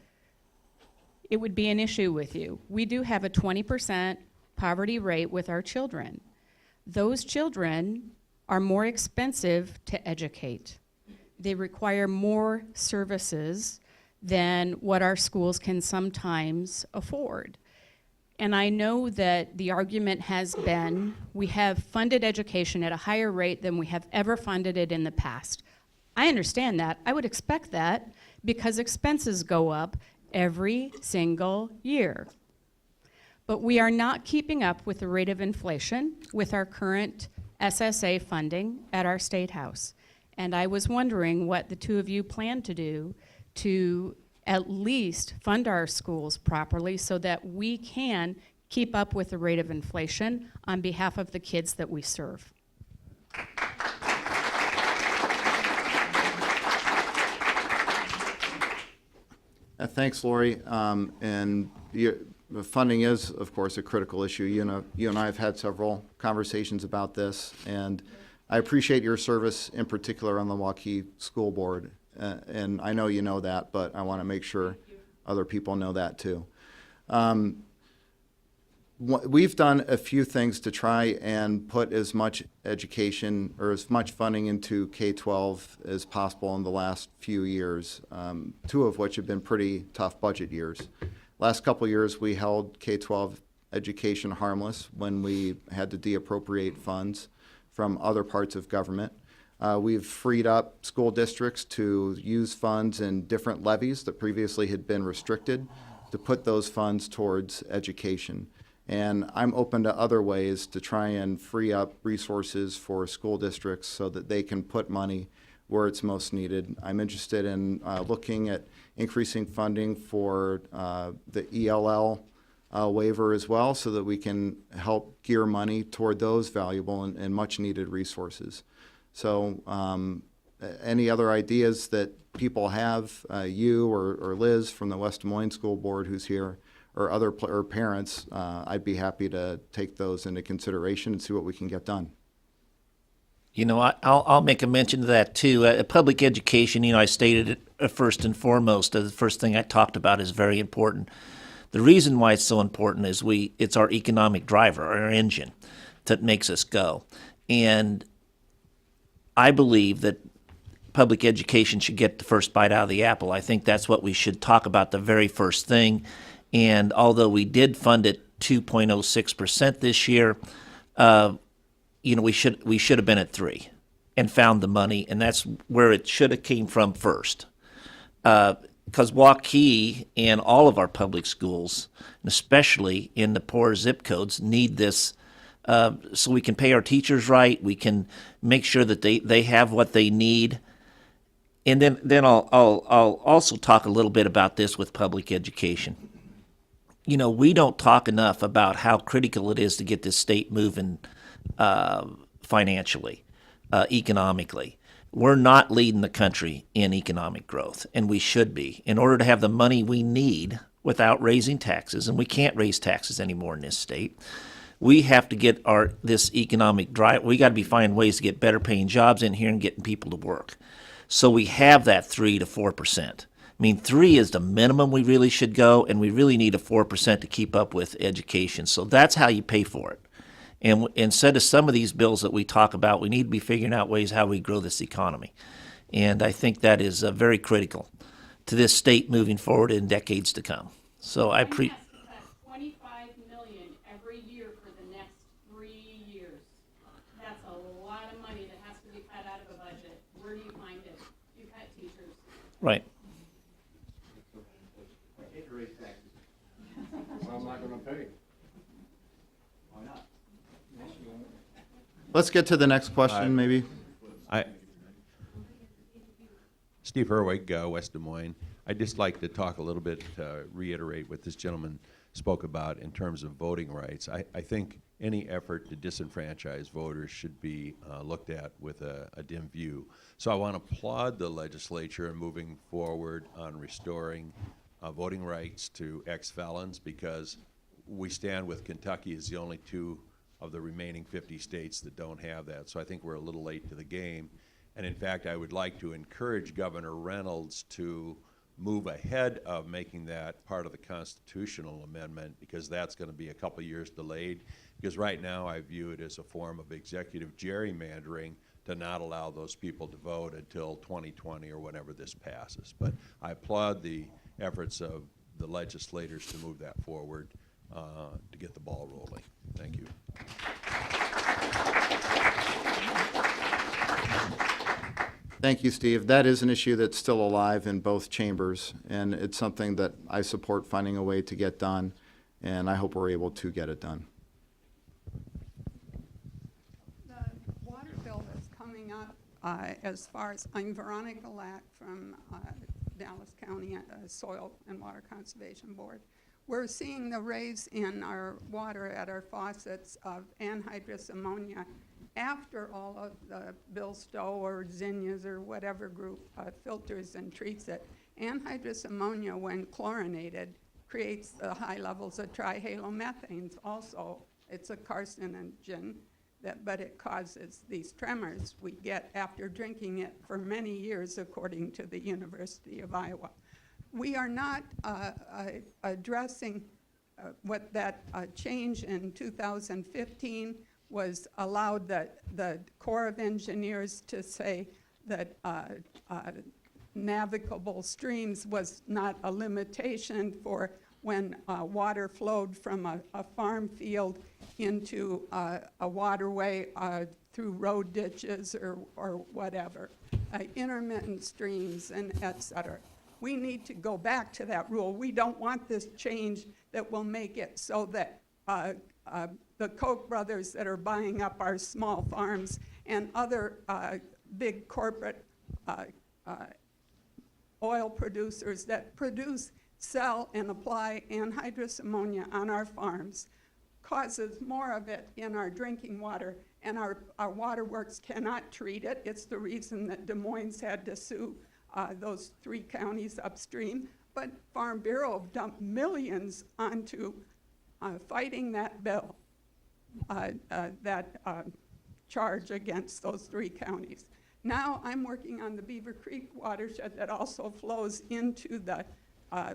it would be an issue with you. We do have a 20% poverty rate with our children. Those children are more expensive to educate. They require more services than what our schools can sometimes afford. And I know that the argument has been we have funded education at a higher rate than we have ever funded it in the past. I understand that. I would expect that because expenses go up every single year. But we are not keeping up with the rate of inflation with our current SSA funding at our State House. And I was wondering what the two of you plan to do to at least fund our schools properly so that we can keep up with the rate of inflation on behalf of the kids that we serve. Thanks, Lori. And funding is, of course, a critical issue. You and I have had several conversations about this, and I appreciate your service in particular on the Waukee School Board. And I know you know that, but I want to make sure other people know that too. We've done a few things to try and put as much education or as much funding into K-12 as possible in the last few years, two of which have been pretty tough budget years. Last couple of years, we held K-12 education harmless when we had to deappropriate funds from other parts of government. We've freed up school districts to use funds in different levies that previously had been restricted to put those funds towards education. And I'm open to other ways to try and free up resources for school districts so that they can put money where it's most needed. I'm interested in looking at increasing funding for the ELL waiver as well so that we can help gear money toward those valuable and much needed resources. So any other ideas that people have, you or Liz from the West Des Moines School Board who's here, or other or parents, I'd be happy to take those into consideration and see what we can get done. You know, I'll make a mention of that too. Public education, I stated it first and foremost. The first thing I talked about is very important. The reason why it's so important is it's our economic driver, our engine that makes us go. And I believe that public education should get the first bite out of the apple. I think that's what we should talk about the very first thing. And although we did fund it 2.06% this year, we should have been at 3 and found the money, and that's where it should have came from first. Because Waukee and all of our public schools, and especially in the poor zip codes, need this so we can pay our teachers right, we can make sure that they have what they need. And then I'll also talk a little bit about this with public education. We don't talk enough about how critical it is to get this state moving financially, economically. We're not leading the country in economic growth, and we should be. In order to have the money we need without raising taxes, and we can't raise taxes anymore in this state, we have to get this economic drive. We got to be finding ways to get better paying jobs in here and getting people to work. So we have that 3 to 4%. 3 is the minimum we really should go, and we really need a 4% to keep up with education. So that's how you pay for it. And instead of some of these bills that we talk about, we need to be figuring out ways how we grow this economy. And I think that is very critical to this state moving forward in decades to come. So I $25 million every year for the next 3 years. That's a lot of money that has to be cut out of a budget. Where do you find it? You cut teachers. Right. Well, I'm not going to pay. Let's get to the next question, maybe. Steve Herwig, West Des Moines. I'd just like to talk a little bit, reiterate what this gentleman spoke about in terms of voting rights. I think any effort to disenfranchise voters should be looked at with a dim view. So I want to applaud the legislature in moving forward on restoring voting rights to ex-felons, because we stand with Kentucky as the only 2 of the remaining 50 states that don't have that. So I think we're a little late to the game. And in fact, I would like to encourage Governor Reynolds to move ahead of making that part of the constitutional amendment, because that's going to be a couple years delayed. Because right now I view it as a form of executive gerrymandering to not allow those people to vote until 2020 or whenever this passes. But I applaud the efforts of the legislators to move that forward to get the ball rolling. Thank you. Thank you, Steve. That is an issue that's still alive in both chambers, and it's something that I support finding a way to get done, and I hope we're able to get it done. The water bill that's coming up, as far as, I'm Veronica Lack from Dallas County Soil and Water Conservation Board. We're seeing the raise in our water at our faucets of anhydrous ammonia after all of the Bill Stowe or Zinnias or whatever group filters and treats it. Anhydrous ammonia, when chlorinated, creates high levels of trihalomethanes also. It's a carcinogen, but it causes these tremors we get after drinking it for many years, according to the University of Iowa. We are not addressing what that change in 2015 was allowed the Corps of Engineers to say that navigable streams was not a limitation for when water flowed from a farm field into a waterway through road ditches or whatever, intermittent streams and et cetera. We need to go back to that rule. We don't want this change that will make it so that the Koch brothers that are buying up our small farms and other big corporate oil producers that produce, sell, and apply anhydrous ammonia on our farms causes more of it in our drinking water, and our waterworks cannot treat it. It's the reason that Des Moines had to sue those 3 counties upstream, but Farm Bureau dumped millions onto fighting that bill, charge against those 3 counties. Now I'm working on the Beaver Creek watershed that also flows into the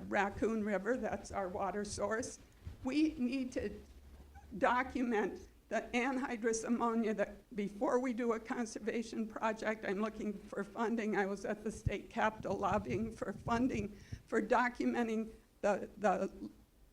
Raccoon River. That's our water source. We need to document the anhydrous ammonia, that before we do a conservation project, I'm looking for funding. I was at the state capitol lobbying for funding for documenting the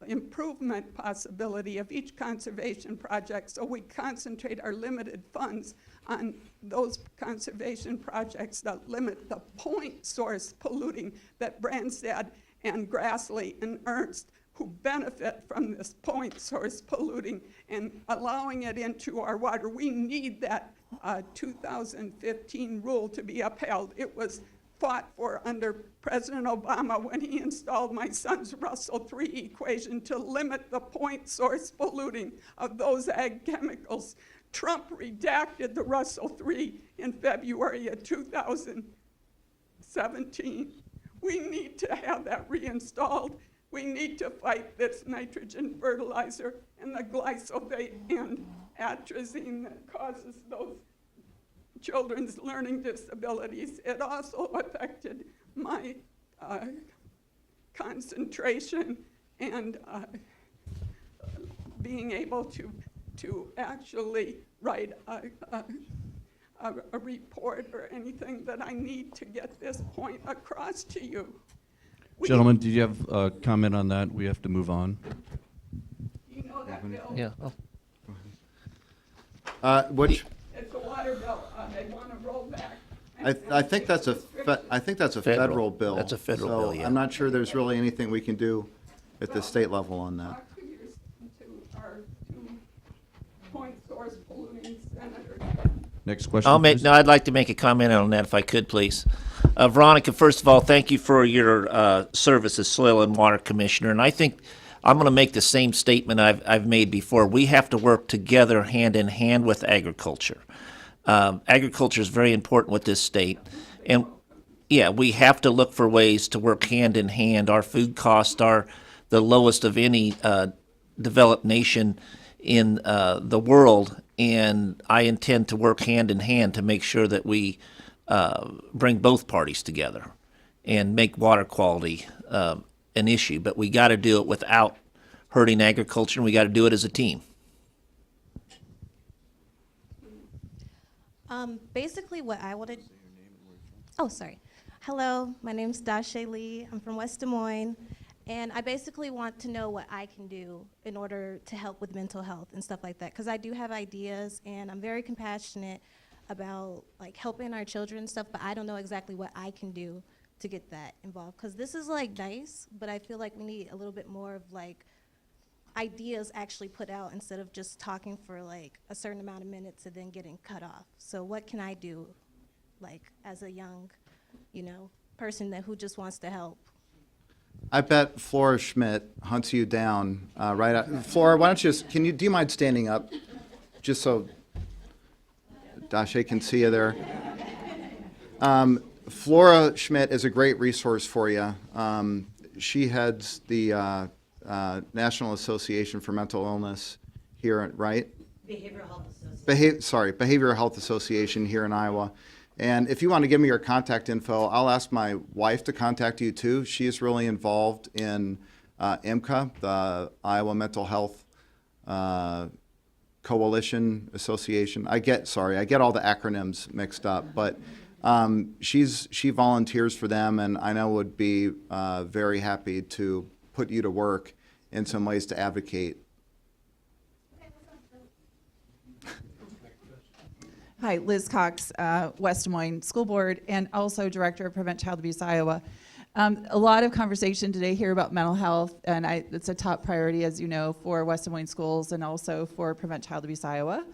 improvement possibility of each conservation project, so we concentrate our limited funds on those conservation projects that limit the point source polluting that Branstad and Grassley and Ernst, who benefit from this point source polluting and allowing it into our water. We need that 2015 rule to be upheld. It was fought for under President Obama when he installed my son's Russell III equation to limit the point source polluting of those ag chemicals. Trump redacted the Russell III in February of 2017. We need to have that reinstalled. We need to fight this nitrogen fertilizer and the glyphosate and atrazine that causes those children's learning disabilities. It also affected my concentration and being able to actually write a report or anything that I need to get this point across to you. Gentlemen, did you have a comment on that? We have to move on. You know that bill? Yeah. Which, It's a water bill. They want to roll back. I think that's a federal bill. That's a federal so bill, yeah. I'm not sure there's really anything we can do at the state level on that. Talk to our two point source polluting senators. Next question, please. I'd like to make a comment on that if I could, please. Veronica, first of all, thank you for your service as Soil and Water Commissioner. And I think I'm going to make the same statement I've made before. We have to work together hand in hand with agriculture. Agriculture is very important with this state. And yeah, we have to look for ways to work hand in hand. Our food costs are the lowest of any developed nation in the world. And I intend to work hand in hand to make sure that we bring both parties together and make water quality an issue. But we got to do it without hurting agriculture, and we got to do it as a team. Basically what I wanted... Oh, sorry. Hello, my name's Dashe Lee. I'm from West Des Moines. And I basically want to know what I can do in order to help with mental health and stuff like that. Because I do have ideas, and I'm very compassionate about like helping our children and stuff, but I don't know exactly what I can do to get that involved. Because this is like nice, but I feel like we need a little bit more of like ideas actually put out instead of just talking for like a certain amount of minutes and then getting cut off. So what can I do like as a young, person who just wants to help? I bet Flora Schmidt hunts you down right out. Flora, why don't you do you mind standing up just so Dashe can see you there? Flora Schmidt is a great resource for you. She heads the National Association for Mental Illness here, right? Behavioral Health Association. Behavioral Health Association here in Iowa. And if you want to give me your contact info, I'll ask my wife to contact you too. She is really involved in IMCA, the Iowa Mental Health Coalition Association. I get all the acronyms mixed up, but she volunteers for them, and I know would be very happy to put you to work in some ways to advocate. Hi, Liz Cox, West Des Moines School Board, and also Director of Prevent Child Abuse Iowa. A lot of conversation today here about mental health, and it's a top priority, as you know, for West Des Moines schools and also for Prevent Child Abuse Iowa.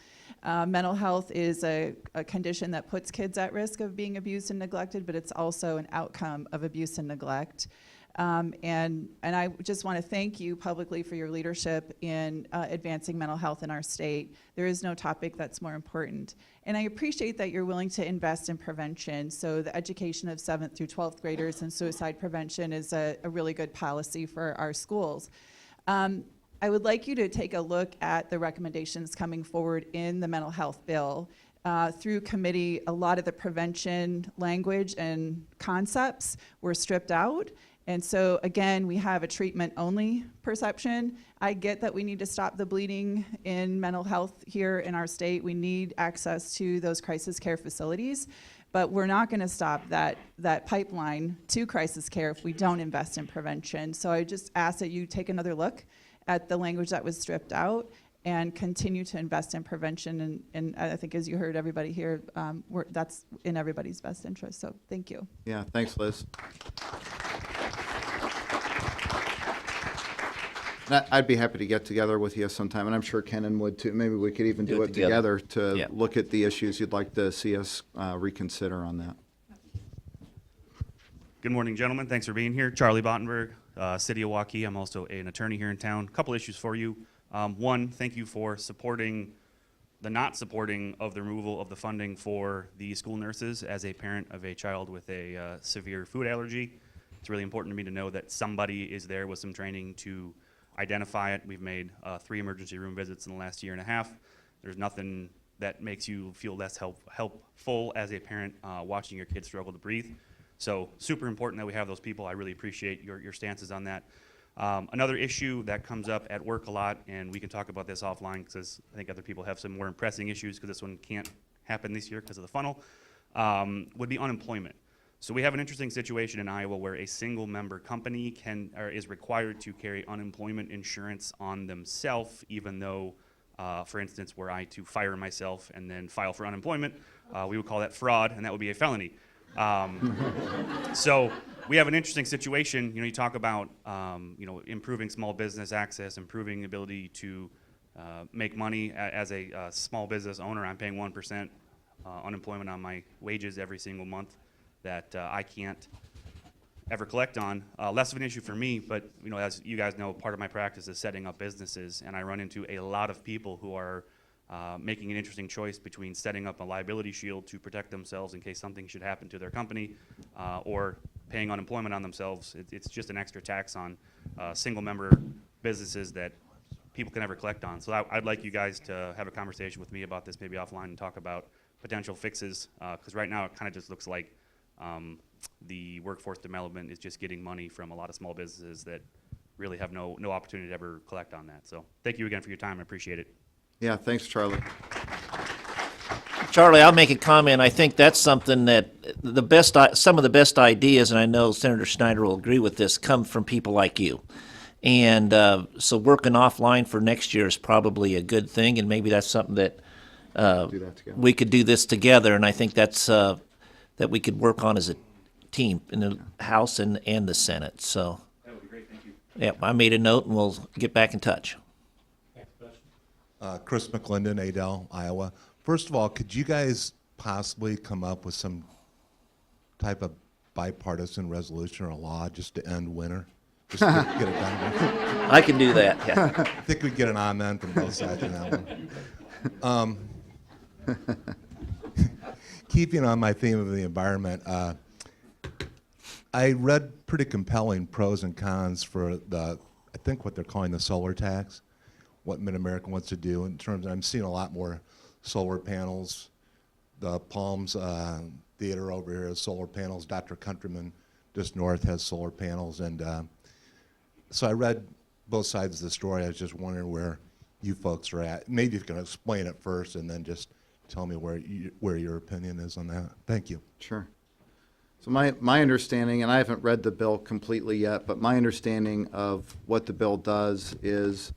Mental health is a condition that puts kids at risk of being abused and neglected, but it's also an outcome of abuse and neglect. And I just want to thank you publicly for your leadership in advancing mental health in our state. There is no topic that's more important. And I appreciate that you're willing to invest in prevention. So the education of 7th through 12th graders in suicide prevention is a really good policy for our schools. I would like you to take a look at the recommendations coming forward in the mental health bill. Through committee, a lot of the prevention language and concepts were stripped out, And so again, we have a treatment-only perception. I get that we need to stop the bleeding in mental health here in our state. We need access to those crisis care facilities, but we're not going to stop that pipeline to crisis care if we don't invest in prevention. So I just ask that you take another look at the language that was stripped out and continue to invest in prevention. And I think, as you heard everybody here, that's in everybody's best interest. So thank you. Yeah, thanks, Liz. I'd be happy to get together with you sometime, and I'm sure Kenan would too. Maybe we could even do it together to Yeah. look at the issues you'd like to see us reconsider on that. Good morning, gentlemen. Thanks for being here. Charlie Bottenberg, City of Waukee. I'm also an attorney here in town. A couple issues for you. One, thank you for supporting the not supporting of the removal of the funding for the school nurses as a parent of a child with a severe food allergy. It's really important to me to know that somebody is there with some training to identify it. We've made 3 emergency room visits in the last year and a half. There's nothing that makes you feel less helpful as a parent watching your kids struggle to breathe. So super important that we have those people. I really appreciate your stances on that. Another issue that comes up at work a lot, and we can talk about this offline because I think other people have some more pressing issues because this one can't happen this year because of the funnel, would be unemployment. So we have an interesting situation in Iowa where a single member company is required to carry unemployment insurance on themselves, even though, for instance, were I to fire myself and then file for unemployment, we would call that fraud, and that would be a felony. So we have an interesting situation. You talk about improving small business access, improving the ability to make money as a small business owner. I'm paying 1% unemployment on my wages every single month that I can't ever collect on. Less of an issue for me, but as you guys know, part of my practice is setting up businesses, and I run into a lot of people who are making an interesting choice between setting up a liability shield to protect themselves in case something should happen to their company, or paying unemployment on themselves. It's just an extra tax on single-member businesses that people can never collect on. So I'd like you guys to have a conversation with me about this, maybe offline, and talk about potential fixes, because right now it kind of just looks like the workforce development is just getting money from a lot of small businesses that really have no opportunity to ever collect on that. So thank you again for your time. I appreciate it. Yeah, thanks, Charlie. Charlie, I'll make a comment. I think that's something that some of the best ideas, and I know Senator Schneider will agree with this, come from people like you. And so working offline for next year is probably a good thing, and maybe that's something that we could do this together. And I think that's that we could work on as a team in the House and the Senate. So that would be great. Thank you. Yeah, I made a note, and we'll get back in touch. Chris McClendon, Adel, Iowa. First of all, could you guys possibly come up with some type of bipartisan resolution or a law just to end winter? Just get it done with? I can do that, yeah. I think we'd get an amen from both sides on that one. Keeping on my theme of the environment, I read pretty compelling pros and cons for I think what they're calling the solar tax, what Mid-America wants to do in terms of, I'm seeing a lot more solar panels. The Palms Theater over here has solar panels. Dr. Countryman just north has solar panels. And so I read both sides of the story. I was just wondering where you folks are at. Maybe you can explain it first and then just tell me where your opinion is on that. Thank you. Sure. So my understanding, and I haven't read the bill completely yet, but my understanding of what the bill does is,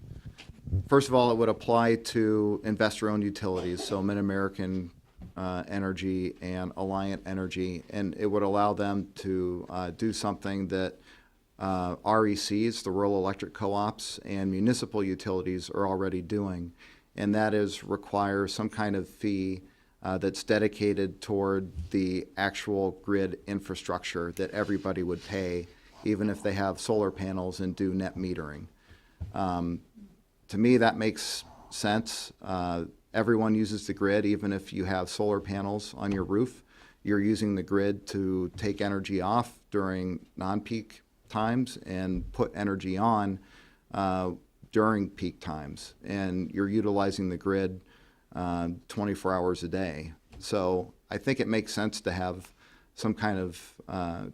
first of all, it would apply to investor-owned utilities, so Mid-American Energy and Alliant Energy, and it would allow them to do something that RECs, the rural electric co-ops, and municipal utilities are already doing, and that is require some kind of fee that's dedicated toward the actual grid infrastructure that everybody would pay, even if they have solar panels and do net metering. To me, that makes sense. Everyone uses the grid, even if you have solar panels on your roof. You're using the grid to take energy off during non-peak times and put energy on during peak times. And you're utilizing the grid 24 hours a day. So I think it makes sense to have some kind of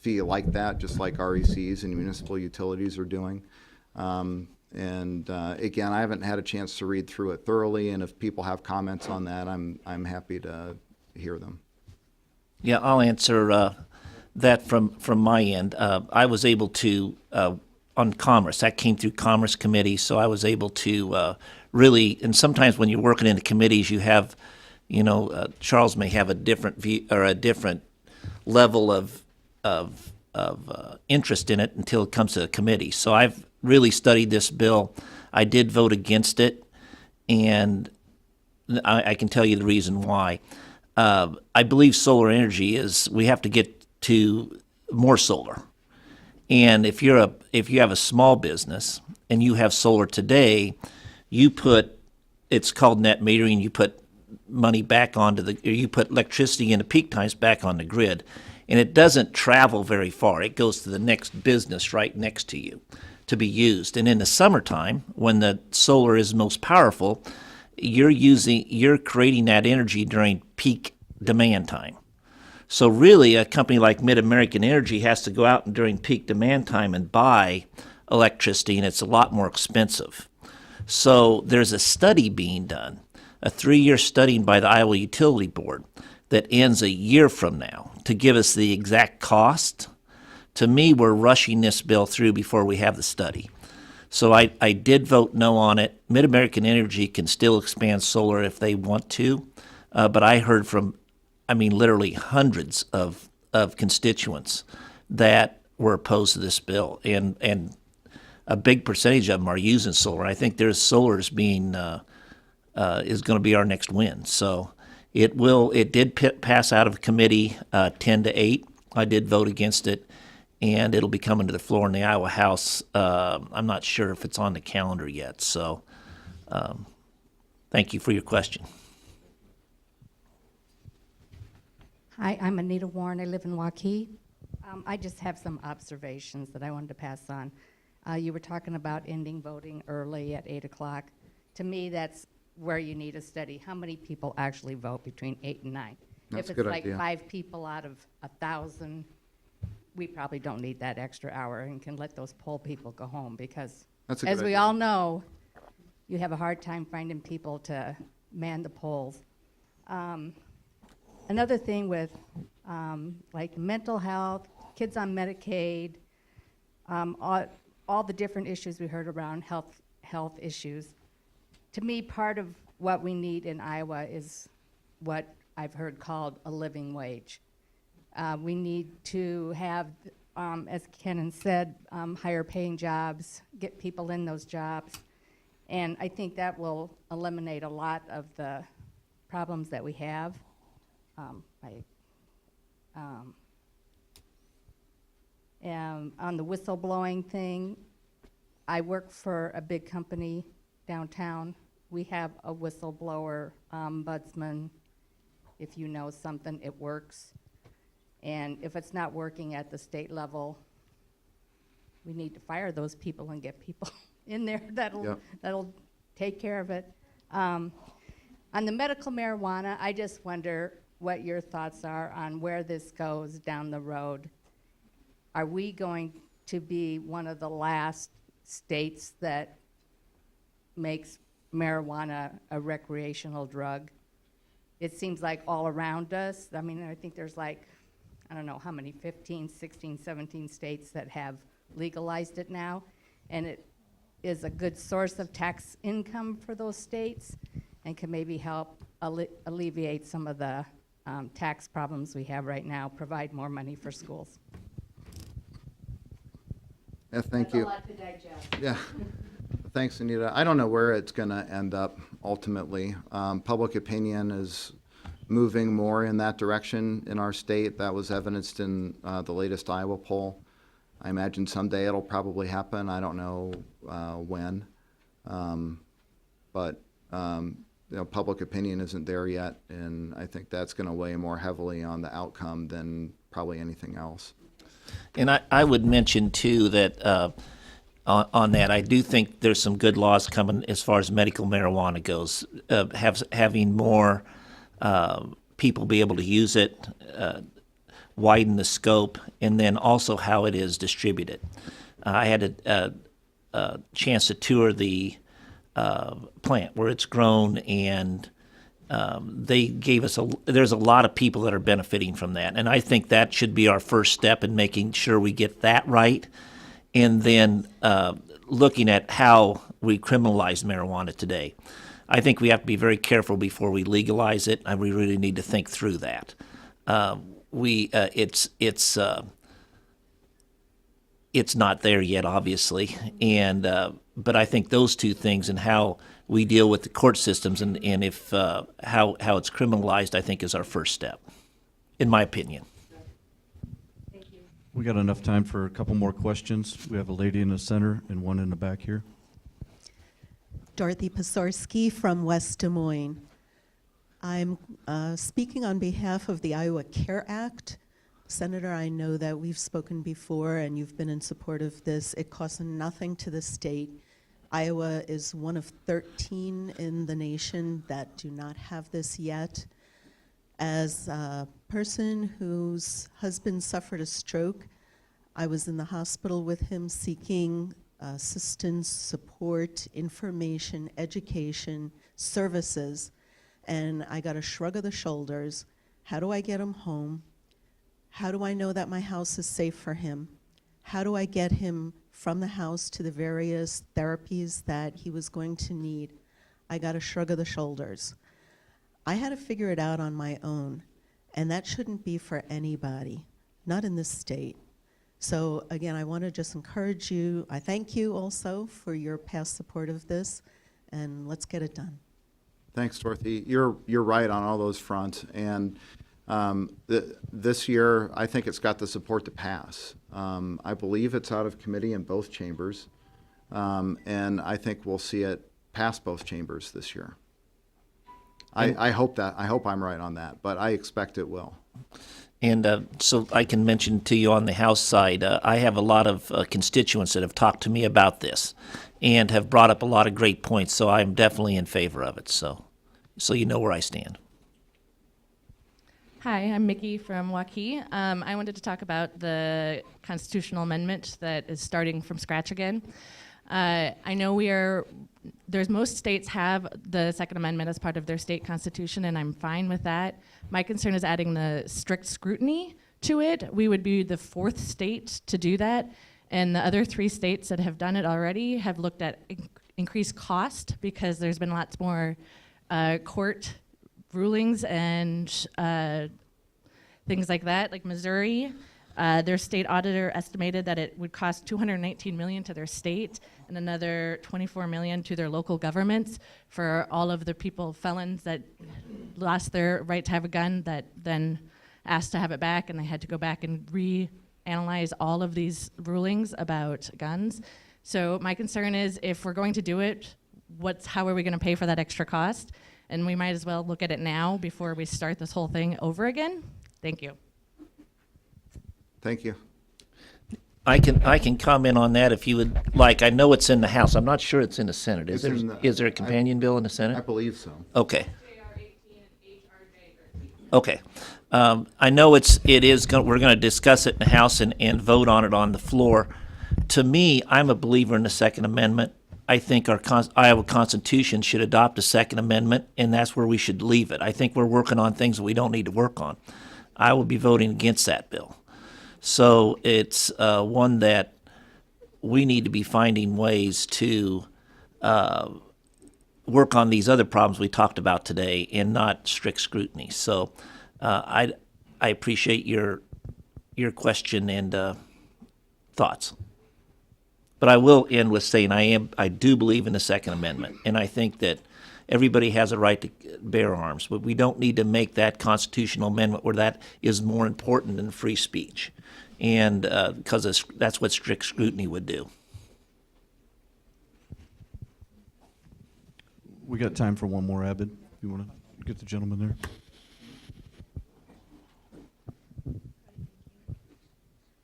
fee like that, just like RECs and municipal utilities are doing. Again, I haven't had a chance to read through it thoroughly, and if people have comments on that, I'm happy to hear them. Yeah, I'll answer that from my end. I was able to, on Commerce, that came through Commerce Committee, so I was able to really, and sometimes when you're working in the committees, you have, Charles may have a different view or a different level of interest in it until it comes to the committee. So I've really studied this bill. I did vote against it, and I can tell you the reason why. I believe solar energy we have to get to more solar. And if you have a small business and you have solar today, it's called net metering, you put money back you put electricity in the peak times back on the grid. And it doesn't travel very far. It goes to the next business right next to you to be used. And in the summertime, when the solar is most powerful, you're creating that energy during peak demand time. So really, a company like Mid-American Energy has to go out during peak demand time and buy electricity, and it's a lot more expensive. So there's a study being done, a 3-year study by the Iowa Utility Board that ends a year from now to give us the exact cost. To me, we're rushing this bill through before we have the study. So I did vote no on it. Mid-American Energy can still expand solar if they want to, but I heard from, literally hundreds of constituents that were opposed to this bill, and a big percentage of them are using solar. I think there's solar is going to be our next win. So it did pass out of committee 10-8. I did vote against it, and it'll be coming to the floor in the Iowa House. I'm not sure if it's on the calendar yet. So thank you for your question. Hi, I'm Anita Warren. I live in Waukee. I just have some observations that I wanted to pass on. You were talking about ending voting early at 8 o'clock. To me, that's where you need a study. How many people actually vote between 8 and 9? That's if a good it's like idea. 5 people out of 1,000, we probably don't need that extra hour and can let those poll people go home, because That's a good as we idea. all know, you have a hard time finding people to man the polls. Another thing with like mental health, kids on Medicaid, all the different issues we heard around health issues. To me, part of what we need in Iowa is what I've heard called a living wage. We need to have, as Kenan said, higher paying jobs, get people in those jobs. And I think that will eliminate a lot of the problems that we have. And on the whistleblowing thing, I work for a big company downtown. We have a whistleblower ombudsman. If you know something, it works. And if it's not working at the state level, we need to fire those people and get people in there that'll take care of it. On the medical marijuana, I just wonder what your thoughts are on where this goes down the road. Are we going to be one of the last states that makes marijuana a recreational drug? It seems like all around us. I mean, I think there's like, I don't know how many, 15, 16, 17 states that have legalized it now. And it is a good source of tax income for those states and can maybe help alleviate some of the tax problems we have right now, provide more money for schools. Yeah, thank That's you. a lot to digest. Yeah. Thanks, Anita. I don't know where it's going to end up ultimately. Public opinion is moving more in that direction in our state. That was evidenced in the latest Iowa poll. I imagine someday it'll probably happen. I don't know when. But public opinion isn't there yet, and I think that's going to weigh more heavily on the outcome than probably anything else. And I would mention, too, that on that, I do think there's some good laws coming as far as medical marijuana goes, having more people be able to use it. widen the scope, and then also how it is distributed. I had a chance to tour the plant where it's grown, and they gave us there's a lot of people that are benefiting from that. And I think that should be our first step in making sure we get that right. And then looking at how we criminalize marijuana today. I think we have to be very careful before we legalize it, and we really need to think through that. It's not there yet, obviously, and but I think those two things and how we deal with the court systems and if how it's criminalized, I think, is our first step, in my opinion. We got enough time for a couple more questions. We have a lady in the center and one in the back here. Dorothy Pasorski from West Des Moines. I'm speaking on behalf of the Iowa CARE Act. Senator, I know that we've spoken before and you've been in support of this. It costs nothing to the state. Iowa is one of 13 in the nation that do not have this yet. As a person whose husband suffered a stroke, I was in the hospital with him seeking assistance, support, information, education, services, and I got a shrug of the shoulders. How do I get him home? How do I know that my house is safe for him? How do I get him from the house to the various therapies that he was going to need? I got a shrug of the shoulders. I had to figure it out on my own, and that shouldn't be for anybody, not in this state. So again, I want to just encourage you. I thank you also for your past support of this, and let's get it done. Thanks, Dorothy. You're right on all those fronts, and this year I think it's got the support to pass. I believe it's out of committee in both chambers, and I think we'll see it pass both chambers this year. I hope I'm right on that, but I expect it will. And so I can mention to you on the House side, I have a lot of constituents that have talked to me about this and have brought up a lot of great points, so I'm definitely in favor of it. So you know where I stand. Hi, I'm Mickey from Waukee. I wanted to talk about the constitutional amendment that is starting from scratch again. I know most states have the Second Amendment as part of their state constitution, and I'm fine with that. My concern is adding the strict scrutiny to it. We would be the fourth state to do that, and the other 3 states that have done it already have looked at increased cost because there's been lots more court rulings and things like that, like Missouri. Their state auditor estimated that it would cost $219 million to their state and another $24 million to their local governments for all of the felons that lost their right to have a gun that then asked to have it back, and they had to go back and reanalyze all of these rulings about guns. So my concern is if we're going to do it, how are we going to pay for that extra cost? And we might as well look at it now before we start this whole thing over again. Thank you. Thank you. I can comment on that if you would like. I know it's in the House. I'm not sure it's in the Senate. Is there a companion bill in the Senate? I believe so. Okay. Okay. I know we're going to discuss it in the House and vote on it on the floor. To me, I'm a believer in the Second Amendment. I think our Iowa Constitution should adopt a Second Amendment, and that's where we should leave it. I think we're working on things that we don't need to work on. I will be voting against that bill. So it's one that we need to be finding ways to work on these other problems we talked about today and not strict scrutiny. So I appreciate your question and thoughts. But I will end with saying I do believe in the Second Amendment, and I think that everybody has a right to bear arms, but we don't need to make that constitutional amendment where that is more important than free speech, and because that's what strict scrutiny would do. We got time for one more, Abed. You want to get the gentleman there?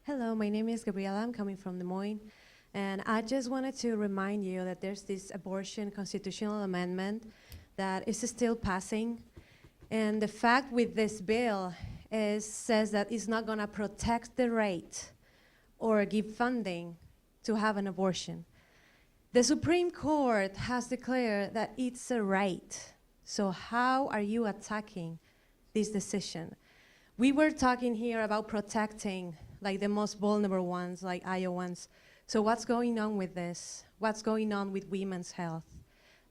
Hello, my name is Gabriela. I'm coming from Des Moines. And I just wanted to remind you that there's this abortion constitutional amendment that is still passing. And the fact with this bill says that it's not going to protect the right or give funding to have an abortion. The Supreme Court has declared that it's a right. So how are you attacking this decision? We were talking here about protecting like the most vulnerable ones, like Iowans. So what's going on with this? What's going on with women's health?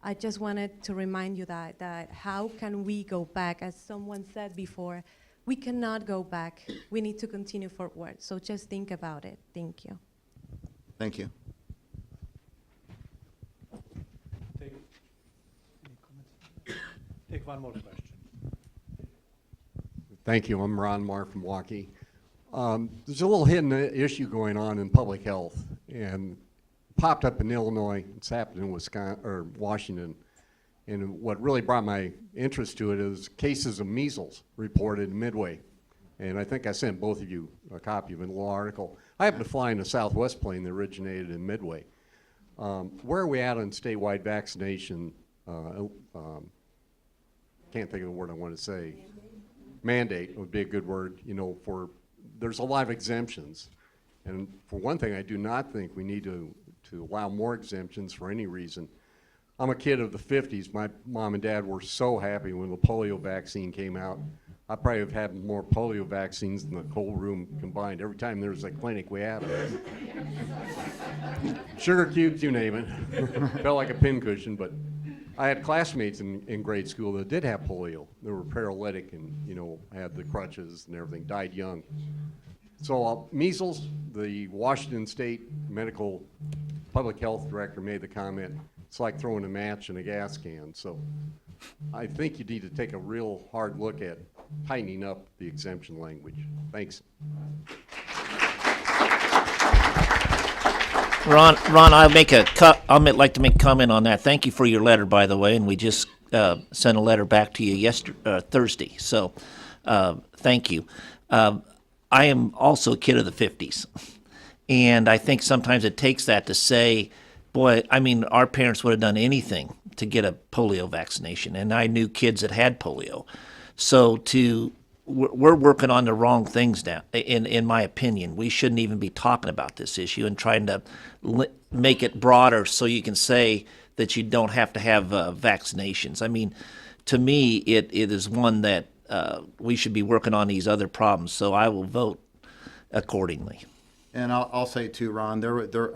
I just wanted to remind you that how can we go back? As someone said before, we cannot go back. We need to continue forward. So just think about it. Thank you. Thank you. Take one more question. Thank you. I'm Ron Marr from Waukee. There's a little hidden issue going on in public health, and popped up in Illinois. It's happened in Wisconsin or Washington. And what really brought my interest to it is cases of measles reported in Midway. And I think I sent both of you a copy of a little article. I happened to fly in a Southwest plane that originated in Midway. Where are we at on statewide vaccination? Can't think of the word I want to say. Mandate would be a good word, you know, there's a lot of exemptions. And for one thing, I do not think we need to allow more exemptions for any reason. I'm a kid of the 50s. My mom and dad were so happy when the polio vaccine came out. I probably have had more polio vaccines than the whole room combined. Every time there was a clinic, we had them. Sugar cubes, you name it. Felt like a pincushion, but I had classmates in grade school that did have polio. They were paralytic and, you know, had the crutches and everything, died young. So measles, the Washington State Medical Public Health Director made the comment, it's like throwing a match in a gas can. So I think you need to take a real hard look at tightening up the exemption language. Thanks. Ron, I'd like to make a comment on that. Thank you for your letter, by the way, and we just sent a letter back to you Thursday. So thank you. I am also a kid of the 50s, and I think sometimes it takes that to say, boy, I mean, our parents would have done anything to get a polio vaccination, and I knew kids that had polio. So we're working on the wrong things now, in my opinion. We shouldn't even be talking about this issue and trying to make it broader so you can say that you don't have to have vaccinations. I mean, to me, it is one that we should be working on these other problems, so I will vote accordingly. And I'll say too, Ron,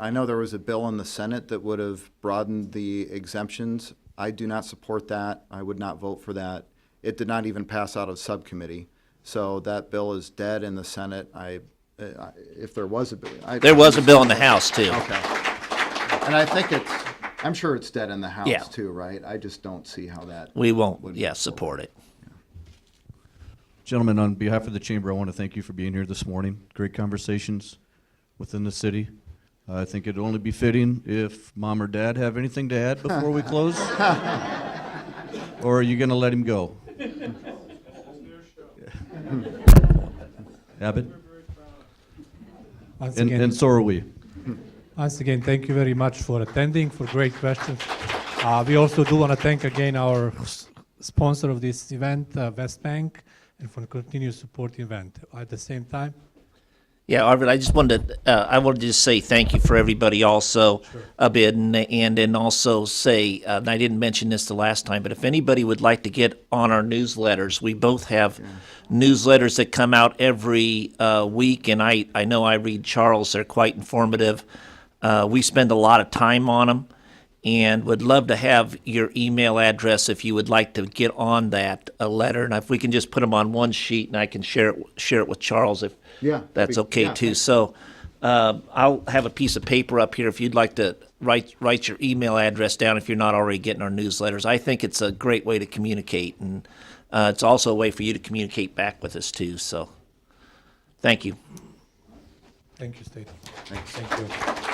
I know there was a bill in the Senate that would have broadened the exemptions. I do not support that. I would not vote for that. It did not even pass out of subcommittee. So that bill is dead in the Senate. If there was a bill. There was a bill in the House too. Okay. And I think I'm sure it's dead in the House too, right? I just don't see how that. We won't, support it. Gentlemen, on behalf of the Chamber, I want to thank you for being here this morning. Great conversations within the city. I think it'd only be fitting if Mom or Dad have anything to add before we close. Or are you going to let him go? Abbott? And so are we. Once again, thank you very much for attending, for great questions. We also do want to thank again our sponsor of this event, West Bank, and for continued support the event. At the same time, yeah, Arvid, I just wanted to just say thank you for everybody also a bit, and then also say, and I didn't mention this the last time, but if anybody would like to get on our newsletters, we both have newsletters that come out every week, and I know I read Charles. They're quite informative. We spend a lot of time on them, and would love to have your email address if you would like to get on that letter, and if we can just put them on one sheet, and I can share it with Charles if that's okay too. So I'll have a piece of paper up here if you'd like to write your email address down if you're not already getting our newsletters. I think it's a great way to communicate, and it's also a way for you to communicate back with us too. So thank you. Thank you, State. Thank you.